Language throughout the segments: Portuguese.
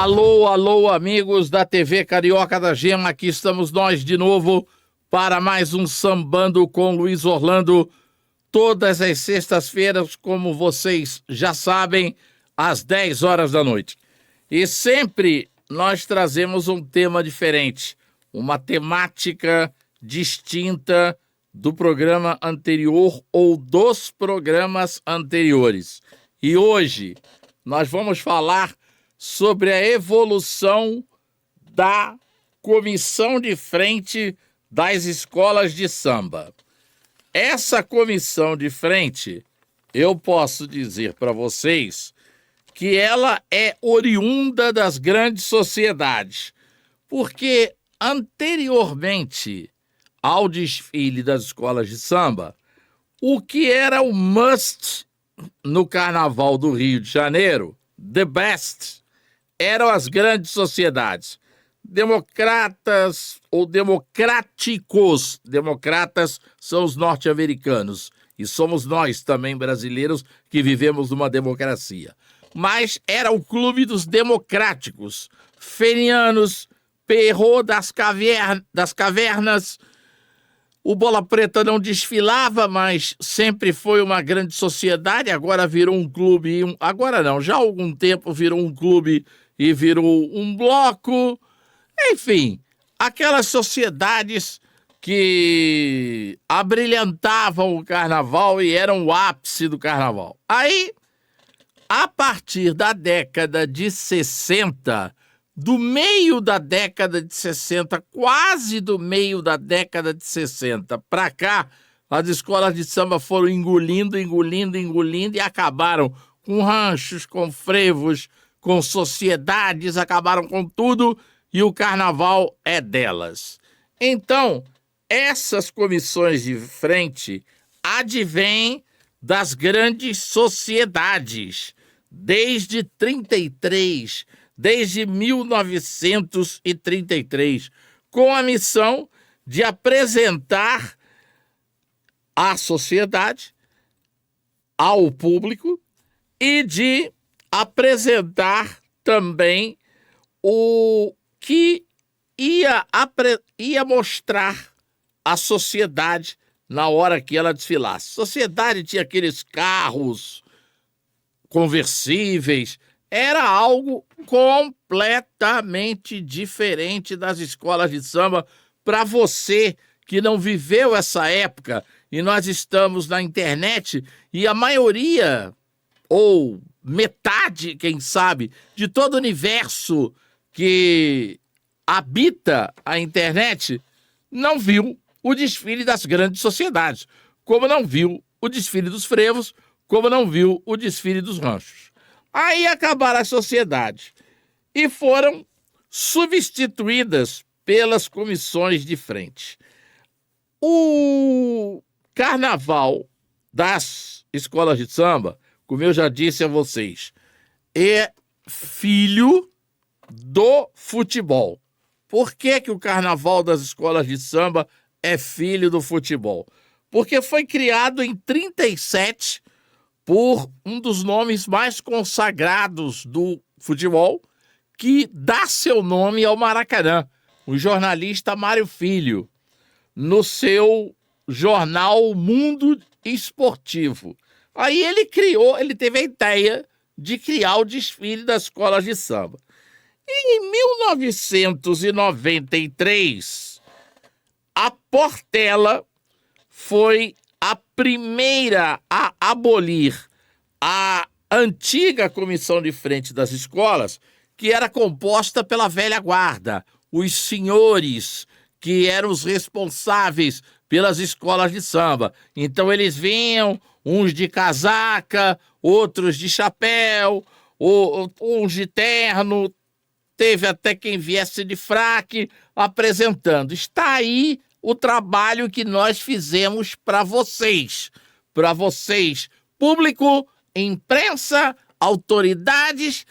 Alô, alô, amigos da TV Carioca da Gema, aqui estamos nós de novo para mais um Sambando com Luiz Orlando, todas as sextas-feiras, como vocês já sabem, às 10 horas da noite. E sempre nós trazemos um tema diferente, uma temática distinta do programa anterior ou dos programas anteriores. E hoje nós vamos falar sobre a evolução da comissão de frente das escolas de samba. Essa comissão de frente, eu posso dizer para vocês que ela é oriunda das grandes sociedades, porque anteriormente ao desfile das escolas de samba, o que era o must no Carnaval do Rio de Janeiro, the best, eram as grandes sociedades, democratas ou democráticos. Democratas são os norte-americanos e somos nós também brasileiros que vivemos numa democracia. Mas era o clube dos democráticos, fenianos, Perrot das cavernas. O Bola Preta não desfilava, mas sempre foi uma grande sociedade, agora virou um clube, agora não, já há algum tempo virou um clube e virou um bloco. Enfim, aquelas sociedades que abrilhantavam o carnaval e eram o ápice do carnaval. Aí, a partir da década de 60, do meio da década de 60, quase do meio da década de 60 para cá, as escolas de samba foram engolindo e acabaram com ranchos, com frevos, com sociedades, acabaram com tudo e o carnaval é delas. Então, essas comissões de frente advêm das grandes sociedades, desde 33, desde 1933, com a missão de apresentar à sociedade, ao público, e de apresentar também o que ia mostrar à sociedade na hora que ela desfilasse. A sociedade tinha aqueles carros conversíveis, era algo completamente diferente das escolas de samba. Para você que não viveu essa época, e nós estamos na internet, e a maioria, ou metade, quem sabe, de todo o universo que habita a internet, não viu o desfile das grandes sociedades, como não viu o desfile dos frevos, como não viu o desfile dos ranchos. Aí acabaram as sociedades e foram substituídas pelas comissões de frente. O carnaval das escolas de samba, como eu já disse a vocês, é filho do futebol. Por que o carnaval das escolas de samba é filho do futebol? Porque foi criado em 37 por um dos nomes mais consagrados do futebol, que dá seu nome ao Maracanã, o jornalista Mário Filho, no seu jornal Mundo Esportivo. Aí ele teve a ideia de criar o desfile das escolas de samba. E em 1993, a Portela foi a primeira a abolir a antiga comissão de frente das escolas, que era composta pela velha guarda, os senhores que eram os responsáveis pelas escolas de samba. Então eles vinham, uns de casaca, outros de chapéu, uns de terno, teve até quem viesse de fraque apresentando. Está aí o trabalho que nós fizemos para vocês, público, imprensa, autoridades.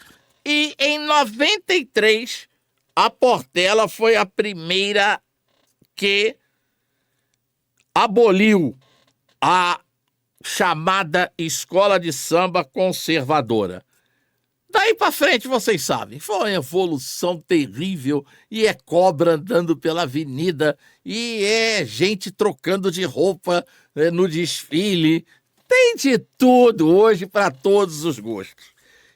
E em 93, a Portela foi a primeira que aboliu a chamada escola de samba conservadora. Daí pra frente, vocês sabem, foi uma evolução terrível, e é cobra andando pela avenida, e é gente trocando de roupa no desfile. Tem de tudo hoje para todos os gostos.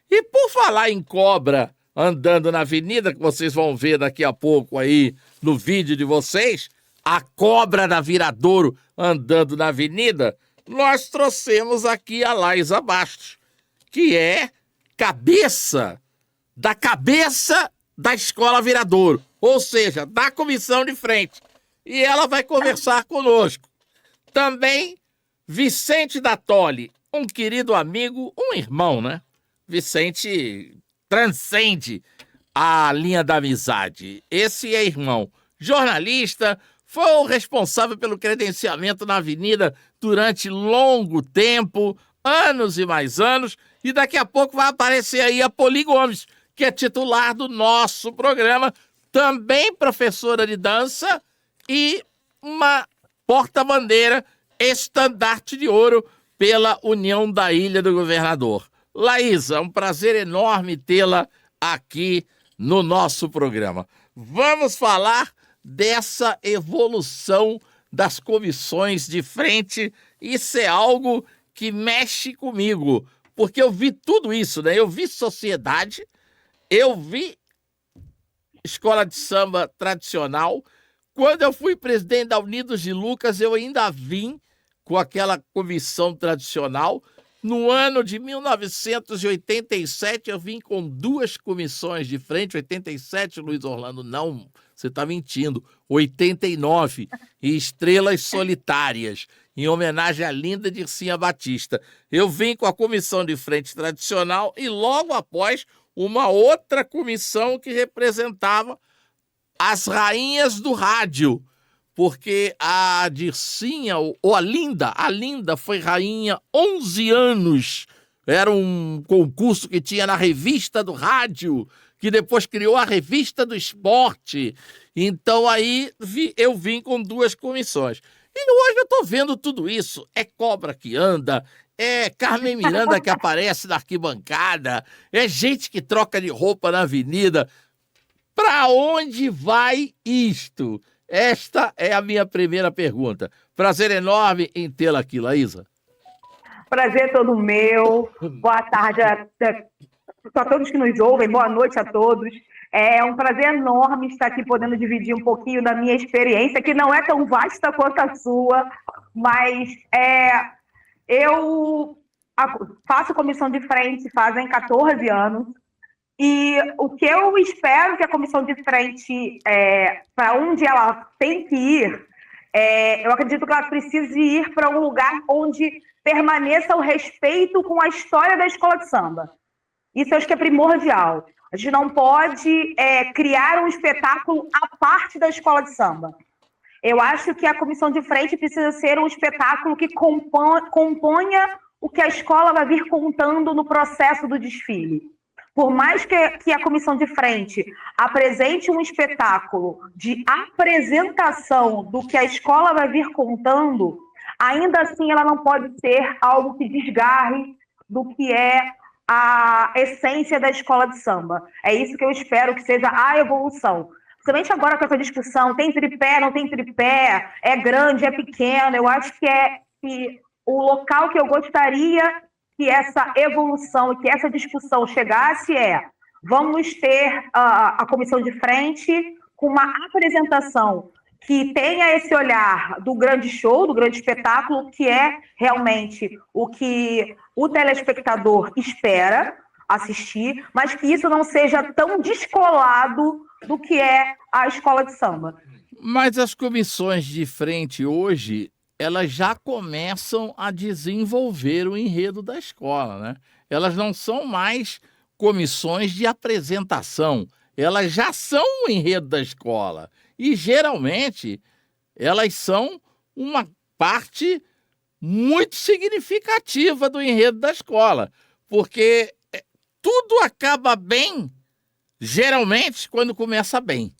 E por falar em cobra andando na avenida, que vocês vão ver daqui a pouco aí no vídeo de vocês, a cobra da Viradouro andando na avenida, nós trouxemos aqui a Laísa Bastos, que é cabeça da Escola Viradouro, ou seja, da comissão de frente. E ela vai conversar conosco. Também Vicente da Tole, um querido amigo, um irmão, né? Vicente transcende a linha da amizade. Esse é irmão. Jornalista, foi o responsável pelo credenciamento na avenida durante longo tempo, anos e mais anos, e daqui a pouco vai aparecer aí a Poli Gomes, que é titular do nosso programa, também professora de dança e uma porta-bandeira estandarte de ouro pela União da Ilha do Governador. Laísa, um prazer enorme tê-la aqui no nosso programa. Vamos falar dessa evolução das comissões de frente. Isso é algo que mexe comigo, porque eu vi tudo isso, né? Eu vi sociedade, eu vi escola de samba tradicional. Quando eu fui presidente da Unidos de Lucas, eu ainda vim com aquela comissão tradicional. No ano de 1987, eu vim com 2 comissões de frente. 87, Luiz Orlando, não, você está mentindo. 89, e Estrelas Solitárias, em homenagem à linda Dircinha Batista. Eu vim com a comissão de frente tradicional e logo após uma outra comissão que representava as rainhas do rádio, porque a Dircinha, ou a Linda foi rainha 11 anos. Era um concurso que tinha na Revista do Rádio, que depois criou a Revista do Esporte. Então aí eu vim com 2 comissões. E hoje eu estou vendo tudo isso. É cobra que anda, é Carmen Miranda que aparece na arquibancada, é gente que troca de roupa na avenida. Para onde vai isto? Esta é a minha primeira pergunta. Prazer enorme em tê-la aqui, Laísa. Prazer todo meu. Boa tarde a todos que nos ouvem. Boa noite a todos. É um prazer enorme estar aqui podendo dividir um pouquinho da minha experiência, que não é tão vasta quanto a sua, mas eu faço comissão de frente fazem 14 anos. E o que eu espero que a comissão de frente, para onde ela tem que ir, eu acredito que ela precise ir para um lugar onde permaneça o respeito com a história da escola de samba. Isso eu acho que é primordial. A gente não pode criar um espetáculo à parte da escola de samba. Eu acho que a comissão de frente precisa ser um espetáculo que componha o que a escola vai vir contando no processo do desfile. Por mais que a comissão de frente apresente um espetáculo de apresentação do que a escola vai vir contando, ainda assim ela não pode ser algo que desgarre do que é a essência da escola de samba. É isso que eu espero que seja a evolução. Principalmente agora com essa discussão, tem tripé, não tem tripé, é grande, é pequeno, eu acho que o local que eu gostaria que essa evolução e que essa discussão chegasse vamos ter a comissão de frente com uma apresentação que tenha esse olhar do grande show, do grande espetáculo, que é realmente o que o telespectador espera assistir, mas que isso não seja tão descolado do que é a escola de samba. Mas as comissões de frente hoje, elas já começam a desenvolver o enredo da escola, né? Elas não são mais comissões de apresentação, elas já são o enredo da escola. E, geralmente, elas são uma parte muito significativa do enredo da escola, porque tudo acaba bem, geralmente, quando começa bem.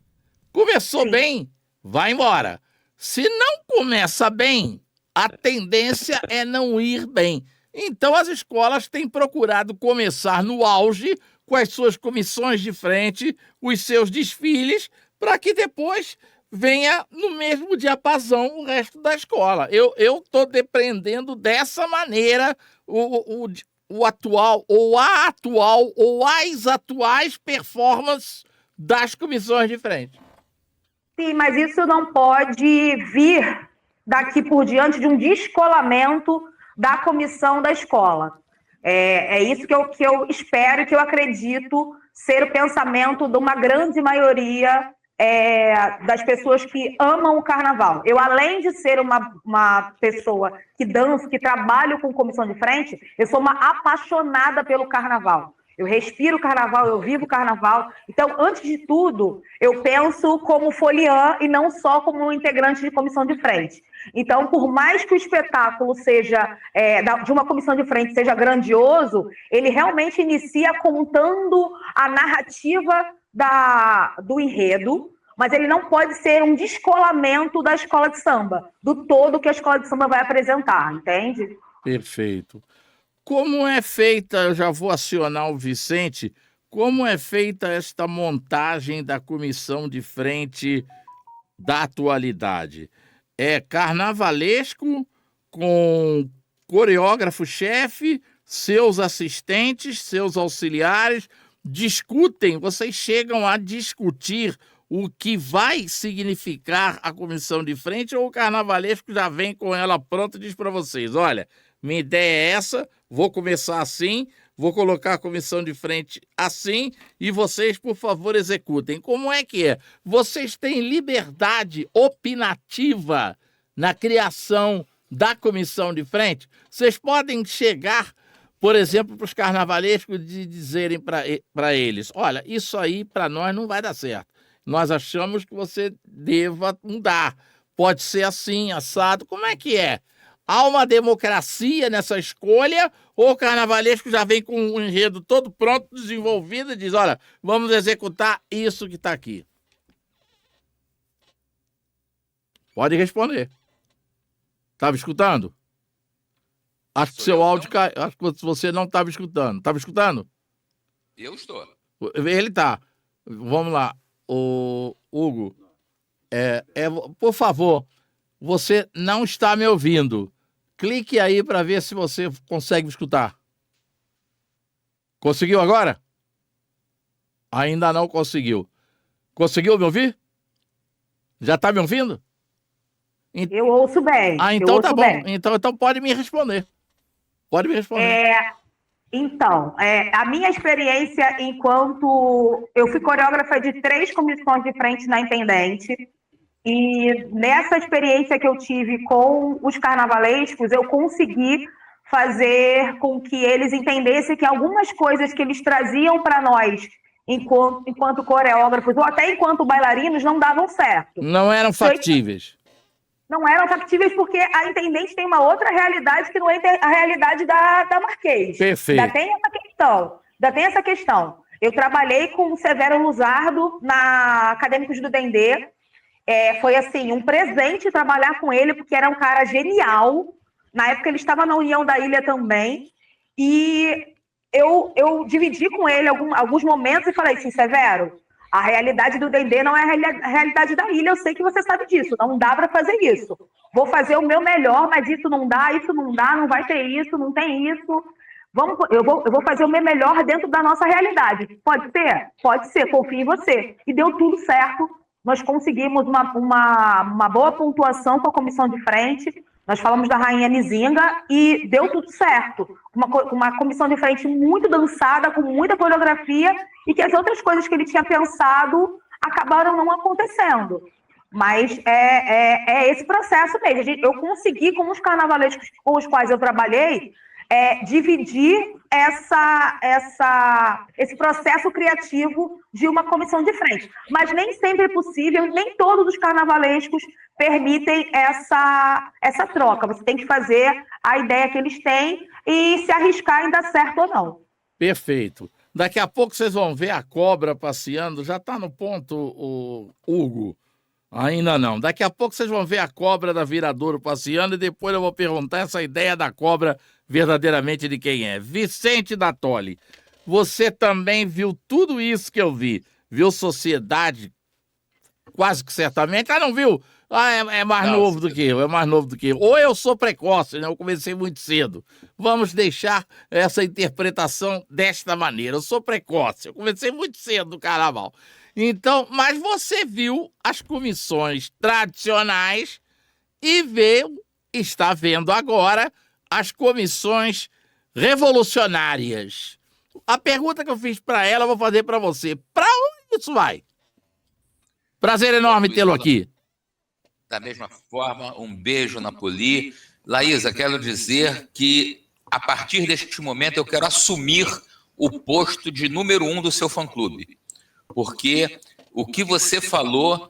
Começou Sim. bem, vai embora. Se não começa bem, a tendência é não ir bem. Então as escolas têm procurado começar no auge com as suas comissões de frente, os seus desfiles, para que depois venha no mesmo diapasão o resto da escola. Eu estou depreendendo dessa maneira o atual, ou a atual, ou as atuais performances das comissões de frente. Sim, mas isso não pode vir daqui por diante de um descolamento da comissão da escola. É isso que eu espero e que eu acredito ser o pensamento de uma grande maioria das pessoas que amam o carnaval. Eu, além de ser uma pessoa que dança, que trabalho com comissão de frente, eu sou uma apaixonada pelo carnaval. Eu respiro o carnaval, eu vivo o carnaval. Então, antes de tudo, eu penso como foliã e não só como um integrante de comissão de frente. Então, por mais que o espetáculo seja de uma comissão de frente seja grandioso, ele realmente inicia contando a narrativa do enredo, mas ele não pode ser um descolamento da escola de samba, do todo que a escola de samba vai apresentar, entende? Perfeito. Como é feita, eu já vou acionar o Vicente, como é feita esta montagem da comissão de frente da atualidade? É carnavalesco com coreógrafo-chefe, seus assistentes, seus auxiliares, discutem, vocês chegam a discutir o que vai significar a comissão de frente, ou o carnavalesco já vem com ela pronta e diz para vocês, olha, minha ideia é essa, vou começar assim, vou colocar a comissão de frente assim e vocês, por favor, executem. Como é que é? Vocês têm liberdade opinativa na criação da comissão de frente? Vocês podem chegar, por exemplo, para os carnavalescos de dizerem para eles, olha, isso aí para nós não vai dar certo. Nós achamos que você deva mudar. Pode ser assim, assado. Como é que é? Há uma democracia nessa escolha ou o carnavalesco já vem com um enredo todo pronto, desenvolvido e diz, olha, vamos executar isso que está aqui? Pode responder. Estava escutando? Acho que seu áudio caiu. Acho que você não estava escutando. Estava escutando? Eu estou. Ele está. Vamos lá. O Hugo, por favor, você não está me ouvindo. Clique aí para ver se você consegue me escutar. Conseguiu agora? Ainda não conseguiu. Conseguiu me ouvir? Já está me ouvindo? Eu ouço bem. Então tá bom. Então pode me responder. Pode me responder. A minha experiência enquanto... Eu fui coreógrafa de 3 comissões de frente na Intendente. E nessa experiência que eu tive com os carnavalescos, eu consegui fazer com que eles entendessem que algumas coisas que eles traziam para nós enquanto coreógrafos ou até enquanto bailarinos não davam certo. Não eram factíveis. Não eram factíveis porque a Intendente tem uma outra realidade que não é a realidade da Marquês. Perfeito. Ainda tem essa questão. Eu trabalhei com o Severo Luzardo na Acadêmicos do Dendê. Foi assim, um presente trabalhar com ele, porque era um cara genial. Na época ele estava na União da Ilha também. E eu dividi com ele alguns momentos e falei assim, Severo, a realidade do Dendê não é a realidade da ilha, eu sei que você sabe disso, não dá para fazer isso. Vou fazer o meu melhor, mas isso não dá, não vai ter isso, não tem isso. Eu vou fazer o meu melhor dentro da nossa realidade. Pode ser? Pode ser, confio em você. E deu tudo certo. Nós conseguimos uma boa pontuação com a comissão de frente. Nós falamos da Rainha Nizinga e deu tudo certo. Uma comissão de frente muito dançada, com muita coreografia, e que as outras coisas que ele tinha pensado acabaram não acontecendo. Mas é esse processo mesmo. Eu consegui, com os carnavalescos com os quais eu trabalhei, dividir esse processo criativo de uma comissão de frente. Mas nem sempre é possível, nem todos os carnavalescos permitem essa troca. Você tem que fazer a ideia que eles têm e se arriscar em dar certo ou não. Perfeito. Daqui a pouco vocês vão ver a cobra passeando. Já está no ponto, o Hugo. Ainda não. Daqui a pouco vocês vão ver a cobra da Viradouro passeando e depois eu vou perguntar essa ideia da cobra verdadeiramente de quem é. Vicente da Toli, você também viu tudo isso que eu vi? Viu Sociedade? Quase que certamente. Ah, não viu? Ah, é mais Não, novo do que eu, é mais novo do que eu. Ou eu sou precoce, né? Eu comecei muito cedo. Vamos deixar essa interpretação desta maneira. Eu sou precoce, eu comecei muito cedo no carnaval. Então, mas você viu as comissões tradicionais e está vendo agora as comissões revolucionárias. A pergunta que eu fiz para ela, eu vou fazer para você. Para onde isso vai? Prazer enorme tê-lo aqui. Da mesma forma, um beijo na Poli. Laísa, quero dizer que, a partir deste momento, eu quero assumir o posto de número 1 do seu fã-clube. Porque o que você falou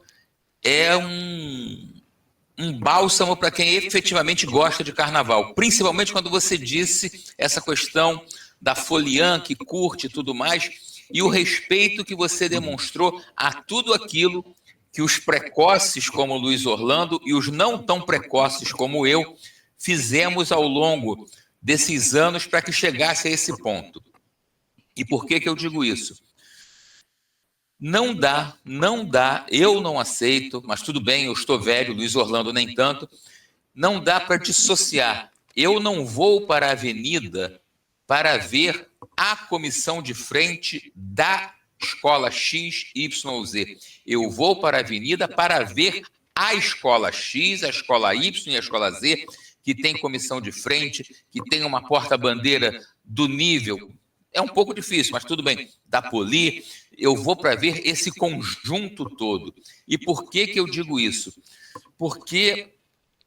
é um bálsamo para quem efetivamente gosta de carnaval. Principalmente quando você disse essa questão da foliã que curte e tudo mais, e o respeito que você demonstrou a tudo aquilo que os precoces como o Luiz Orlando e os não tão precoces como eu fizemos ao longo desses anos para que chegasse a esse ponto. E por que eu digo isso? Não dá, eu não aceito, mas tudo bem, eu estou velho, Luiz Orlando nem tanto, não dá para dissociar. Eu não vou para a avenida para ver a comissão de frente da escola XYZ. Eu vou para a avenida para ver a escola X, a escola Y e a escola Z, que tem comissão de frente, que tem uma porta-bandeira do nível. É um pouco difícil, mas tudo bem. Da Poli, eu vou para ver esse conjunto todo. E por que eu digo isso? Porque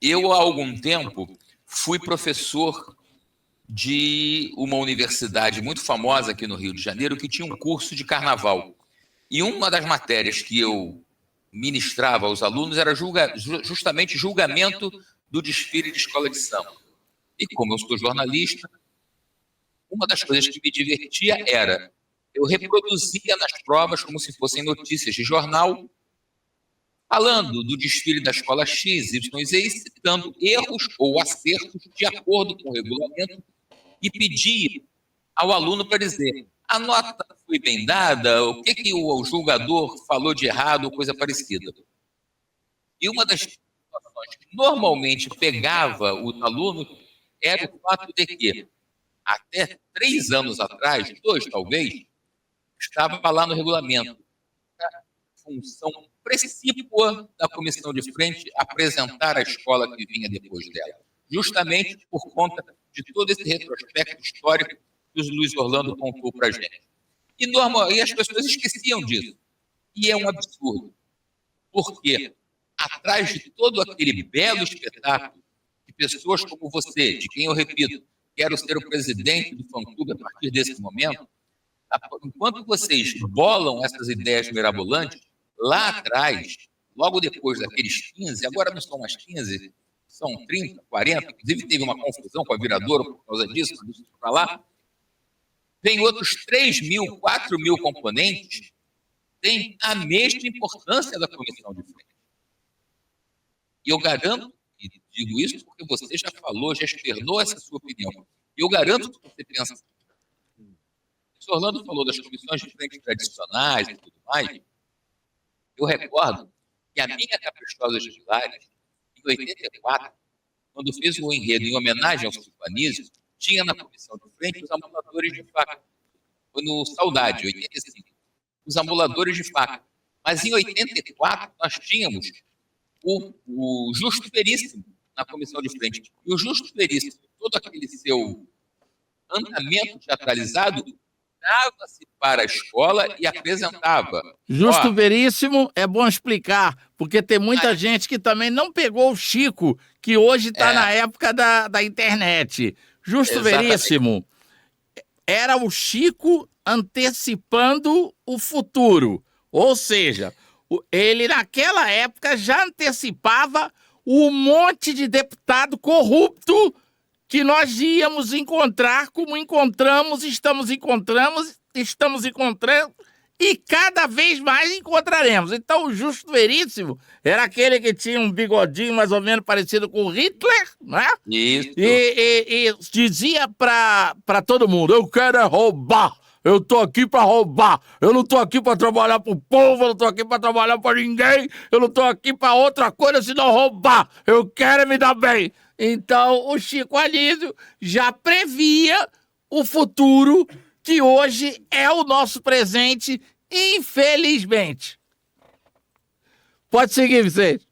eu, há algum tempo, fui professor de uma universidade muito famosa aqui no Rio de Janeiro, que tinha um curso de carnaval. E uma das matérias que eu ministrava aos alunos era justamente julgamento do desfile de escola de samba. E como eu sou jornalista, uma das coisas que me divertia era eu reproduzia nas provas como se fossem notícias de jornal, falando do desfile da escola X, Y e Z, citando erros ou acertos de acordo com o regulamento e pedia ao aluno para dizer: a nota foi bem dada, o que o julgador falou de errado ou coisa parecida. E uma das situações que normalmente pegava os alunos era o fato de que, até 3 anos atrás, 2 talvez, estava lá no regulamento a função precípua da comissão de frente apresentar a escola que vinha depois dela, justamente por conta de todo esse retrospecto histórico que o Luiz Orlando contou para a gente. E as pessoas esqueciam disso. E é um absurdo. Porque atrás de todo aquele belo espetáculo de pessoas como você, de quem eu repito, quero ser o presidente do fã-clube a partir desse momento, enquanto vocês bolam essas ideias mirabolantes, lá atrás, logo depois daqueles 15, agora não são mais 15, são 30, 40, inclusive teve uma confusão com a Viradouro por causa disso, para lá, vem outros 3.000, 4.000 componentes, tem a mesma importância da comissão de frente. E eu garanto, e digo isso porque você já falou, já externou essa sua opinião, eu garanto que você pensa. O Orlando falou das comissões de frente tradicionais e tudo mais. Eu recordo que a minha Caprichosa de Vilares, em 84, quando fez o enredo em homenagem ao Chico Anísio, tinha na comissão de frente os amuladores de faca. Foi no Saudade, 85. Os amuladores de faca. Mas em 84, nós tínhamos o Justo Veríssimo na comissão de frente. E o Justo Veríssimo, todo aquele seu andamento teatralizado, dava-se para a escola e apresentava. Justo Veríssimo, é bom explicar, porque tem muita gente que também não pegou o Chico, que hoje está na época da internet. Justo Exatamente. Veríssimo era o Chico antecipando o futuro. Ou seja, ele naquela época já antecipava o monte de deputado corrupto que nós íamos encontrar, como encontramos, estamos encontrando e cada vez mais encontraremos. Então, o Justo Veríssimo era aquele que tinha um bigodinho mais ou menos parecido com o Hitler, né? Isso. E dizia pra todo mundo, eu quero é roubar. Eu tô aqui pra roubar. Eu não tô aqui pra trabalhar pro povo, eu não tô aqui pra trabalhar pra ninguém, eu não tô aqui pra outra coisa senão roubar. Eu quero me dar bem. Então, o Chico Anísio já previa o futuro que hoje é o nosso presente, infelizmente. Pode seguir, Vicente.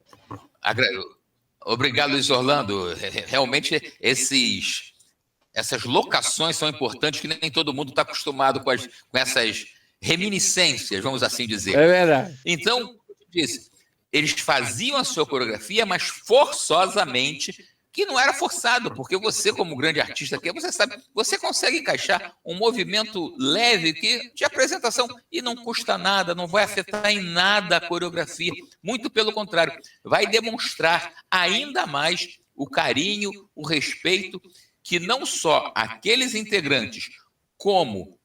Obrigado, Luiz Orlando. Realmente, essas locações são importantes, que nem todo mundo está acostumado com essas reminiscências, vamos assim dizer. É verdade. Então, como eu disse, eles faziam a sua coreografia, mas forçosamente, que não era forçado, porque você, como grande artista aqui, você sabe, você consegue encaixar um movimento leve de apresentação e não custa nada, não vai afetar em nada a coreografia. Muito pelo contrário, vai demonstrar ainda mais o carinho, o respeito que não só aqueles integrantes, como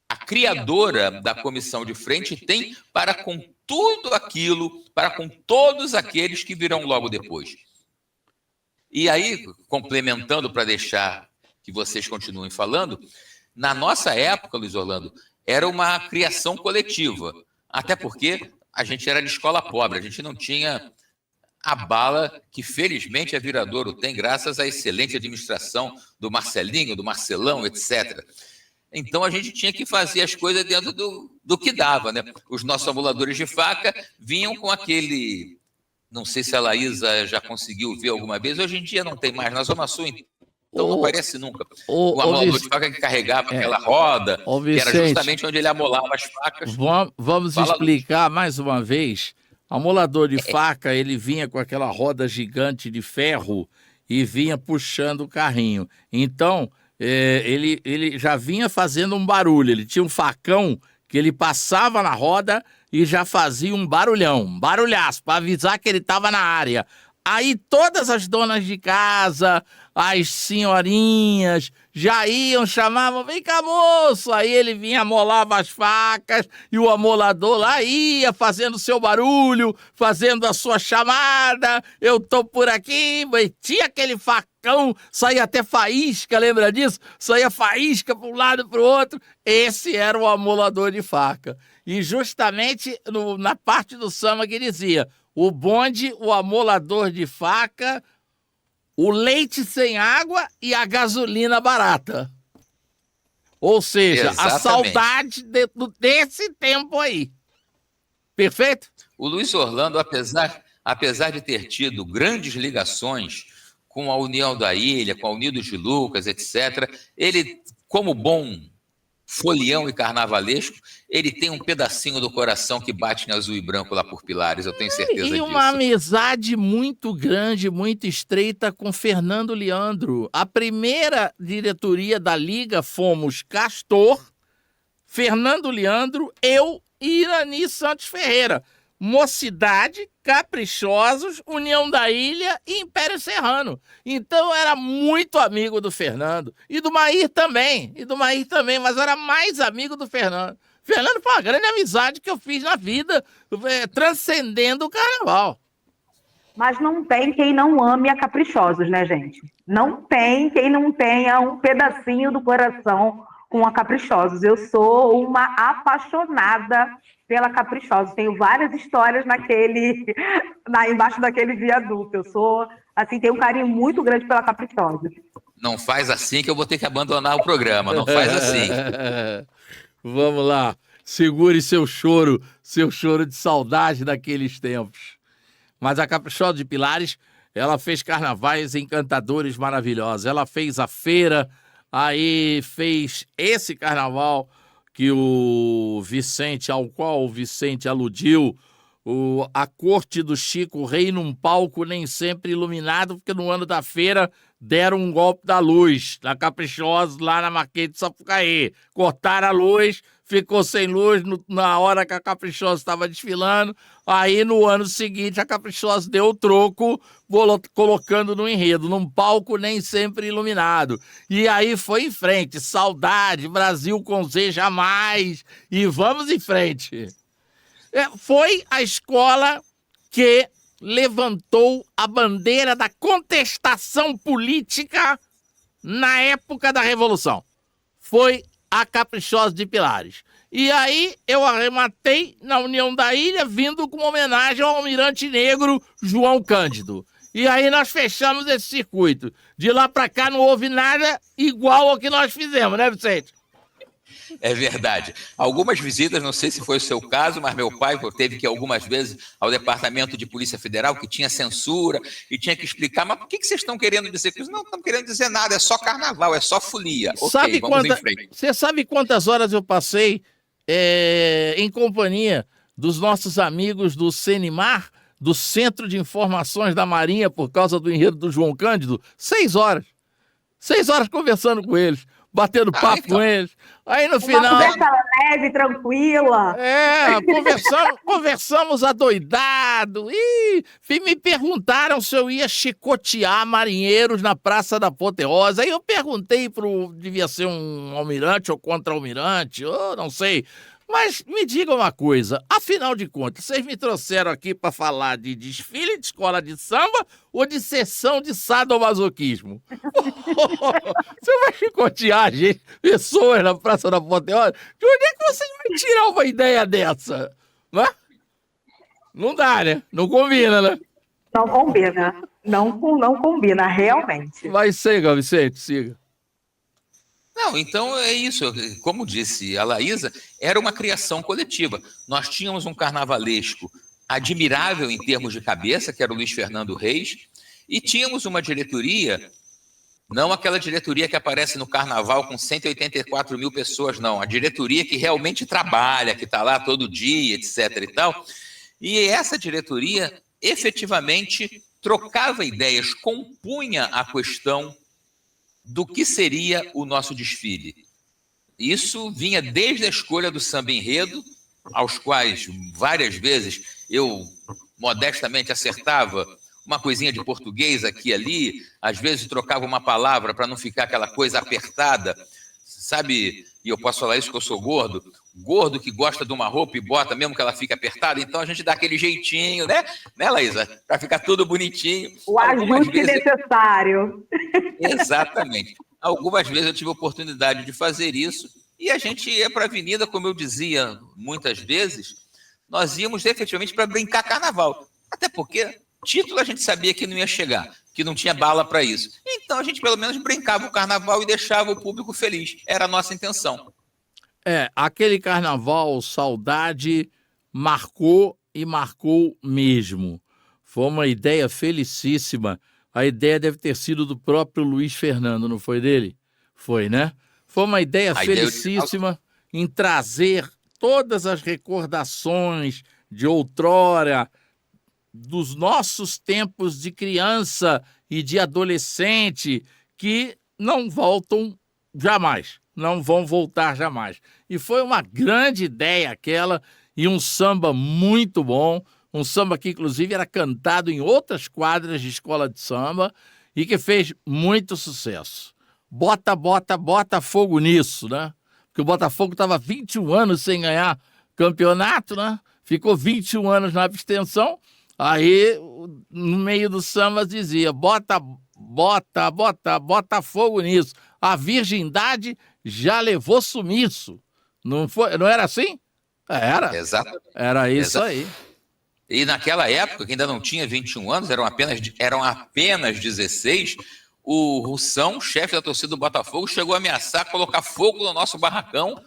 a criadora da comissão de frente tem para com tudo aquilo, para com todos aqueles que virão logo depois. E aí, complementando para deixar que vocês continuem falando, na nossa época, Luiz Orlando, era uma criação coletiva, até porque a gente era de escola pobre, a gente não tinha a bala que felizmente a Viradouro tem, graças à excelente administração do Marcelinho, do Marcelão, etc. Então a gente tinha que fazer as coisas dentro do que dava, né? Os nossos amuladores de faca vinham com aquele... Não sei se a Laísa já conseguiu ver alguma vez, hoje em dia não tem mais, na Zona Sul, então não parece nunca. O amolador de faca que carregava aquela roda, que era justamente onde ele amolava as facas. Vamos explicar mais uma vez. O amolador de faca, ele vinha com aquela roda gigante de ferro e vinha puxando o carrinho. Então, ele já vinha fazendo um barulho. Ele tinha um facão que ele passava na roda e já fazia um barulhão, um barulhaço, para avisar que ele estava na área. Aí todas as donas de casa, as senhorinhas, já iam, chamavam, vem cá, moço. Aí ele vinha, amolava as facas e o amolador lá ia fazendo seu barulho, fazendo a sua chamada. Eu tô por aqui, mas tinha aquele facão, saía até faísca, lembra disso? Saía faísca para um lado e para o outro. Esse era o amolador de faca. E justamente na parte do samba que dizia, o bonde, o amolador de faca, o leite sem água e a gasolina barata. Ou seja, exatamente. A saudade desse tempo aí. Perfeito? O Luiz Orlando, apesar de ter tido grandes ligações com a União da Ilha, com a Unidos de Lucas, etc., ele, como bom folião e carnavalesco, ele tem um pedacinho do coração que bate em azul e branco lá por Pilares, eu tenho certeza disso. E uma amizade muito grande, muito estreita com Fernando Leandro. A primeira diretoria da Liga fomos Castor, Fernando Leandro, eu e Irani Santos Ferreira. Mocidade, Caprichosos, União da Ilha e Império Serrano. Então eu era muito amigo do Fernando. E do Maír também, mas eu era mais amigo do Fernando. Fernando foi uma grande amizade que eu fiz na vida, transcendendo o carnaval. Mas não tem quem não ame a Caprichosos, né, gente? Não tem quem não tenha um pedacinho do coração com a Caprichosos. Eu sou uma apaixonada pela Caprichosos. Tenho várias histórias embaixo daquele viaduto. Eu sou, assim, tenho um carinho muito grande pela Caprichosos. Não faz assim que eu vou ter que abandonar o programa. Não faz assim. Vamos lá. Segure seu choro de saudade daqueles tempos. Mas a Caprichosos de Pilares, ela fez carnavais encantadores maravilhosos. Ela fez a feira, aí fez esse carnaval que ao qual o Vicente aludiu, a corte do Chico Rei num palco nem sempre iluminado, porque no ano da feira deram um golpe da luz, na Caprichosa, lá na Marquês de Sapucaí. Cortaram a luz, ficou sem luz na hora que a Caprichosa estava desfilando. Aí, no ano seguinte, a Caprichosa deu o troco, colocando no enredo, num palco nem sempre iluminado. E aí foi em frente. Saudade, Brasil com Z jamais. E vamos em frente. Foi a escola que levantou a bandeira da contestação política na época da Revolução. Foi a Caprichosa de Pilares. E aí eu arrematei na União da Ilha, vindo com homenagem ao almirante negro João Cândido. E aí nós fechamos esse circuito. De lá para cá não houve nada igual ao que nós fizemos, né, Vicente? É verdade. Algumas visitas, não sei se foi o seu caso, mas meu pai teve que ir algumas vezes ao Departamento de Polícia Federal, que tinha censura, e tinha que explicar, mas por que vocês estão querendo dizer isso? Não estamos querendo dizer nada, é só carnaval, é só folia. Ok, vamos em frente. Você sabe quantas horas eu passei em companhia dos nossos amigos do CENIMAR, do Centro de Informações da Marinha, por causa do enredo do João Cândido? 6 horas. 6 horas conversando com eles, batendo papo com eles. Aí no final... Uma conversa leve, tranquila. Conversamos adoidado. E me perguntaram se eu ia chicotear marinheiros na Praça da Apoteose. Aí eu perguntei devia ser um almirante ou contra-almirante, ou não sei. Mas me diga uma coisa, afinal de contas, vocês me trouxeram aqui para falar de desfile de escola de samba ou de sessão de sadomasoquismo? Você vai chicotear pessoas na Praça da Apoteose? De onde é que você vai tirar uma ideia dessa? Não dá, né? Não combina, né? Não combina. Não combina, realmente. Vai, siga, Vicente, siga. Não, então é isso. Como disse a Laísa, era uma criação coletiva. Nós tínhamos um carnavalesco admirável em termos de cabeça, que era o Luiz Fernando Reis, e tínhamos uma diretoria, não aquela diretoria que aparece no carnaval com 184 mil pessoas, não. A diretoria que realmente trabalha, que está lá todo dia, etc. e tal. E essa diretoria efetivamente trocava ideias, compunha a questão do que seria o nosso desfile. Isso vinha desde a escolha do samba enredo, aos quais várias vezes eu modestamente acertava uma coisinha de português aqui e ali, às vezes trocava uma palavra para não ficar aquela coisa apertada, sabe? E eu posso falar isso porque eu sou gordo que gosta de uma roupa e bota mesmo que ela fique apertada, então a gente dá aquele jeitinho, né, Laísa? Para ficar tudo bonitinho. O ajuste necessário. Exatamente. Algumas vezes eu tive a oportunidade de fazer isso e a gente ia para a avenida, como eu dizia muitas vezes, nós íamos efetivamente para brincar carnaval. Até porque título a gente sabia que não ia chegar, que não tinha bala para isso. Então a gente pelo menos brincava o carnaval e deixava o público feliz. Era a nossa intenção. Aquele carnaval, saudade, marcou e marcou mesmo. Foi uma ideia felicíssima. A ideia deve ter sido do próprio Luiz Fernando, não foi dele? Foi, né? Foi uma ideia felicíssima em trazer todas as recordações de outrora, dos nossos tempos de criança e de adolescente, que não voltam jamais, não vão voltar jamais. E foi uma grande ideia aquela, e um samba muito bom, um samba que inclusive era cantado em outras quadras de escola de samba e que fez muito sucesso. Bota, bota, bota fogo nisso, né? Porque o Botafogo estava 21 anos sem ganhar campeonato, né? Ficou 21 anos na abstenção. Aí, no meio do samba, dizia, bota, bota, bota, bota fogo nisso. A virgindade já levou sumiço. Não era assim? Era. Exato. Era isso aí. E naquela época, que ainda não tinha 21 anos, eram apenas 16, o Russão, chefe da torcida do Botafogo, chegou a ameaçar colocar fogo no nosso barracão.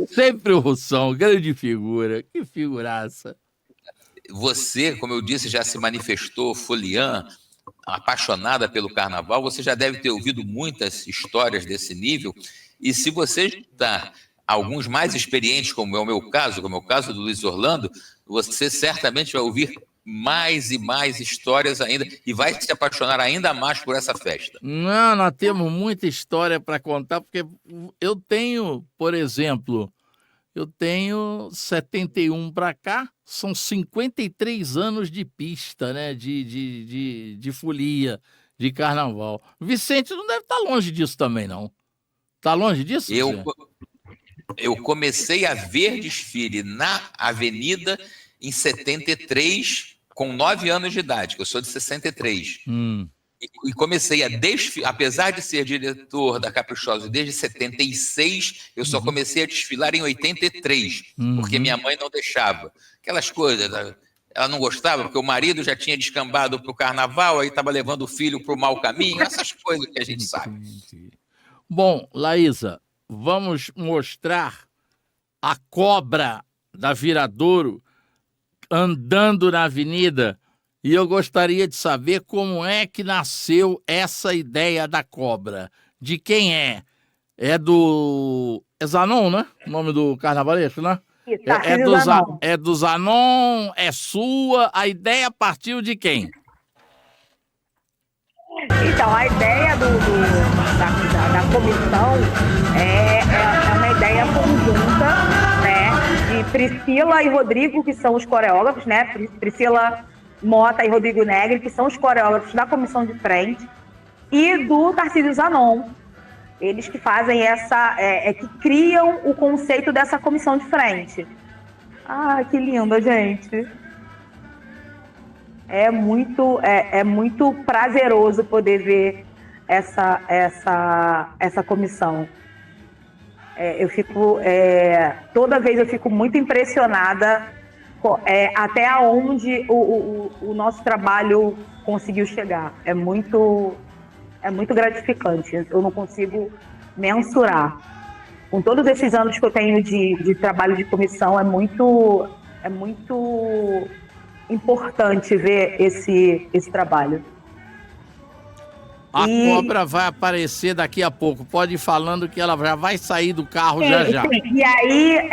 Sempre o Russão, grande figura. Que figuraça. Você, como eu disse, já se manifestou foliã, apaixonada pelo carnaval. Você já deve ter ouvido muitas histórias desse nível. E se você está alguns mais experientes, como é o meu caso, como é o caso do Luiz Orlando, você certamente vai ouvir mais e mais histórias ainda e vai se apaixonar ainda mais por essa festa. Não, nós temos muita história para contar, porque eu tenho, por exemplo, eu tenho 71 para cá, são 53 anos de pista, né? De folia, de carnaval. Vicente não deve estar longe disso também, não. Está longe disso? Eu comecei a ver desfile na Avenida em 73, com 9 anos de idade, que eu sou de 63. E comecei a desfilar, apesar de ser diretor da Caprichosa desde 76, eu só comecei a desfilar em 83, porque minha mãe não deixava. Aquelas coisas, ela não gostava, porque o marido já tinha descambado para o carnaval, aí estava levando o filho para o mau caminho, essas coisas que a gente sabe. Bom, Laísa, vamos mostrar a cobra da Viradouro andando na avenida. E eu gostaria de saber como é que nasceu essa ideia da cobra. De quem é? É do... É Zanon, né? O nome do carnavalesco, né? É do Zanon, é sua. A ideia partiu de quem? Então, a ideia da comissão é uma ideia conjunta, né? De Priscila e Rodrigo, que são os coreógrafos, né? Priscila Mota e Rodrigo Negri, que são os coreógrafos da comissão de frente, e do Tarcísio Zanon. Eles que fazem que criam o conceito dessa comissão de frente. Ah, que linda, gente. É muito prazeroso poder ver essa comissão. Toda vez eu fico muito impressionada até onde o nosso trabalho conseguiu chegar. É muito gratificante. Eu não consigo mensurar. Com todos esses anos que eu tenho de trabalho de comissão, é muito importante ver esse trabalho. A cobra vai aparecer daqui a pouco. Pode ir falando que ela já vai sair do carro já. Sim. E aí,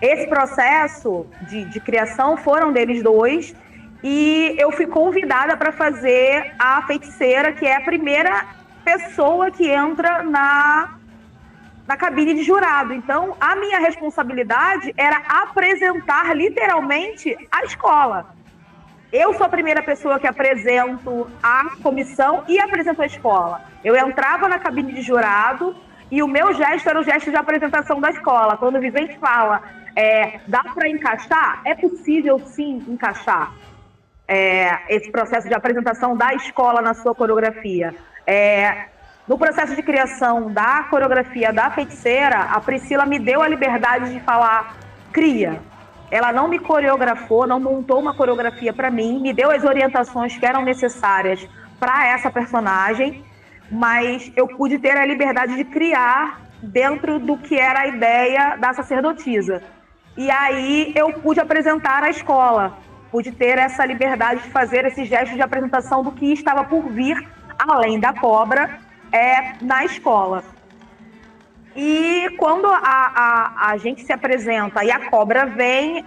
esse processo de criação foram deles dois. E eu fui convidada para fazer a feiticeira, que é a primeira pessoa que entra na cabine de jurado. Então, a minha responsabilidade era apresentar literalmente a escola. Eu sou a primeira pessoa que apresento a comissão e apresento a escola. Eu entrava na cabine de jurado e o meu gesto era o gesto de apresentação da escola. Quando o Vicente fala, dá para encaixar? É possível, sim, encaixar esse processo de apresentação da escola na sua coreografia. No processo de criação da coreografia da feiticeira, a Priscila me deu a liberdade de falar, cria. Ela não me coreografou, não montou uma coreografia para mim, me deu as orientações que eram necessárias para essa personagem, mas eu pude ter a liberdade de criar dentro do que era a ideia da sacerdotisa. E aí eu pude apresentar a escola, pude ter essa liberdade de fazer esse gesto de apresentação do que estava por vir, além da cobra, na escola. E quando a gente se apresenta e a cobra vem,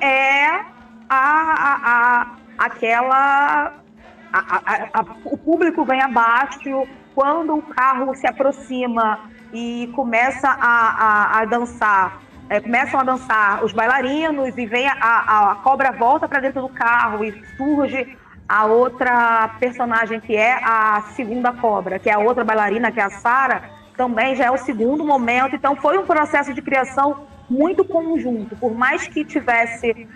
o público vem abaixo. Quando o carro se aproxima e começa a dançar, começam a dançar os bailarinos e vem a cobra volta para dentro do carro e surge a outra personagem que é a segunda cobra, que é a outra bailarina, que é a Sara. Também já é o segundo momento, então foi um processo de criação muito conjunto. Por mais que tivesse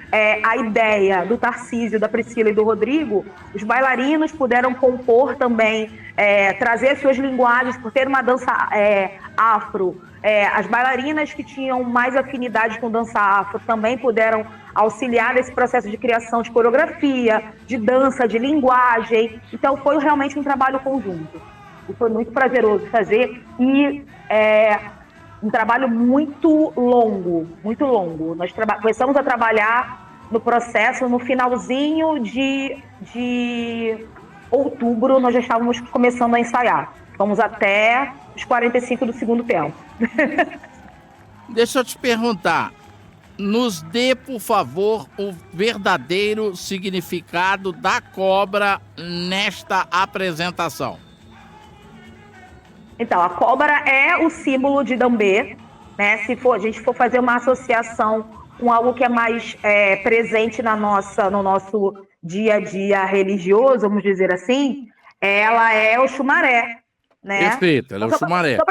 a ideia do Tarcísio, da Priscila e do Rodrigo, os bailarinos puderam compor também, trazer suas linguagens, por ter uma dança afro. As bailarinas que tinham mais afinidade com dança afro também puderam auxiliar nesse processo de criação de coreografia, de dança, de linguagem. Então foi realmente um trabalho conjunto. Foi muito prazeroso fazer e um trabalho muito longo, muito longo. Nós começamos a trabalhar no processo no finalzinho de outubro, nós já estávamos começando a ensaiar. Vamos até os 45 do segundo tempo. Deixa eu te perguntar. Nos dê, por favor, o verdadeiro significado da cobra nesta apresentação. Então, a cobra é o símbolo de Dambê, né? Se a gente for fazer uma associação com algo que é mais presente no nosso dia a dia religioso, vamos dizer assim, ela é o Xumaré, né? Perfeito, ela é o Xumaré. Só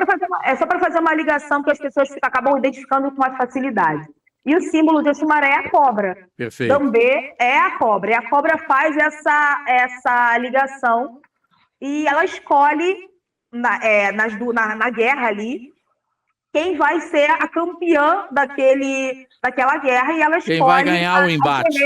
para fazer uma ligação que as pessoas acabam identificando com mais facilidade. E o símbolo de Xumaré é a cobra. Perfeito. Dambê é a cobra. E a cobra faz essa ligação e ela escolhe na guerra ali quem vai ser a campeã daquela guerra, e ela escolhe quem vai ganhar o embate.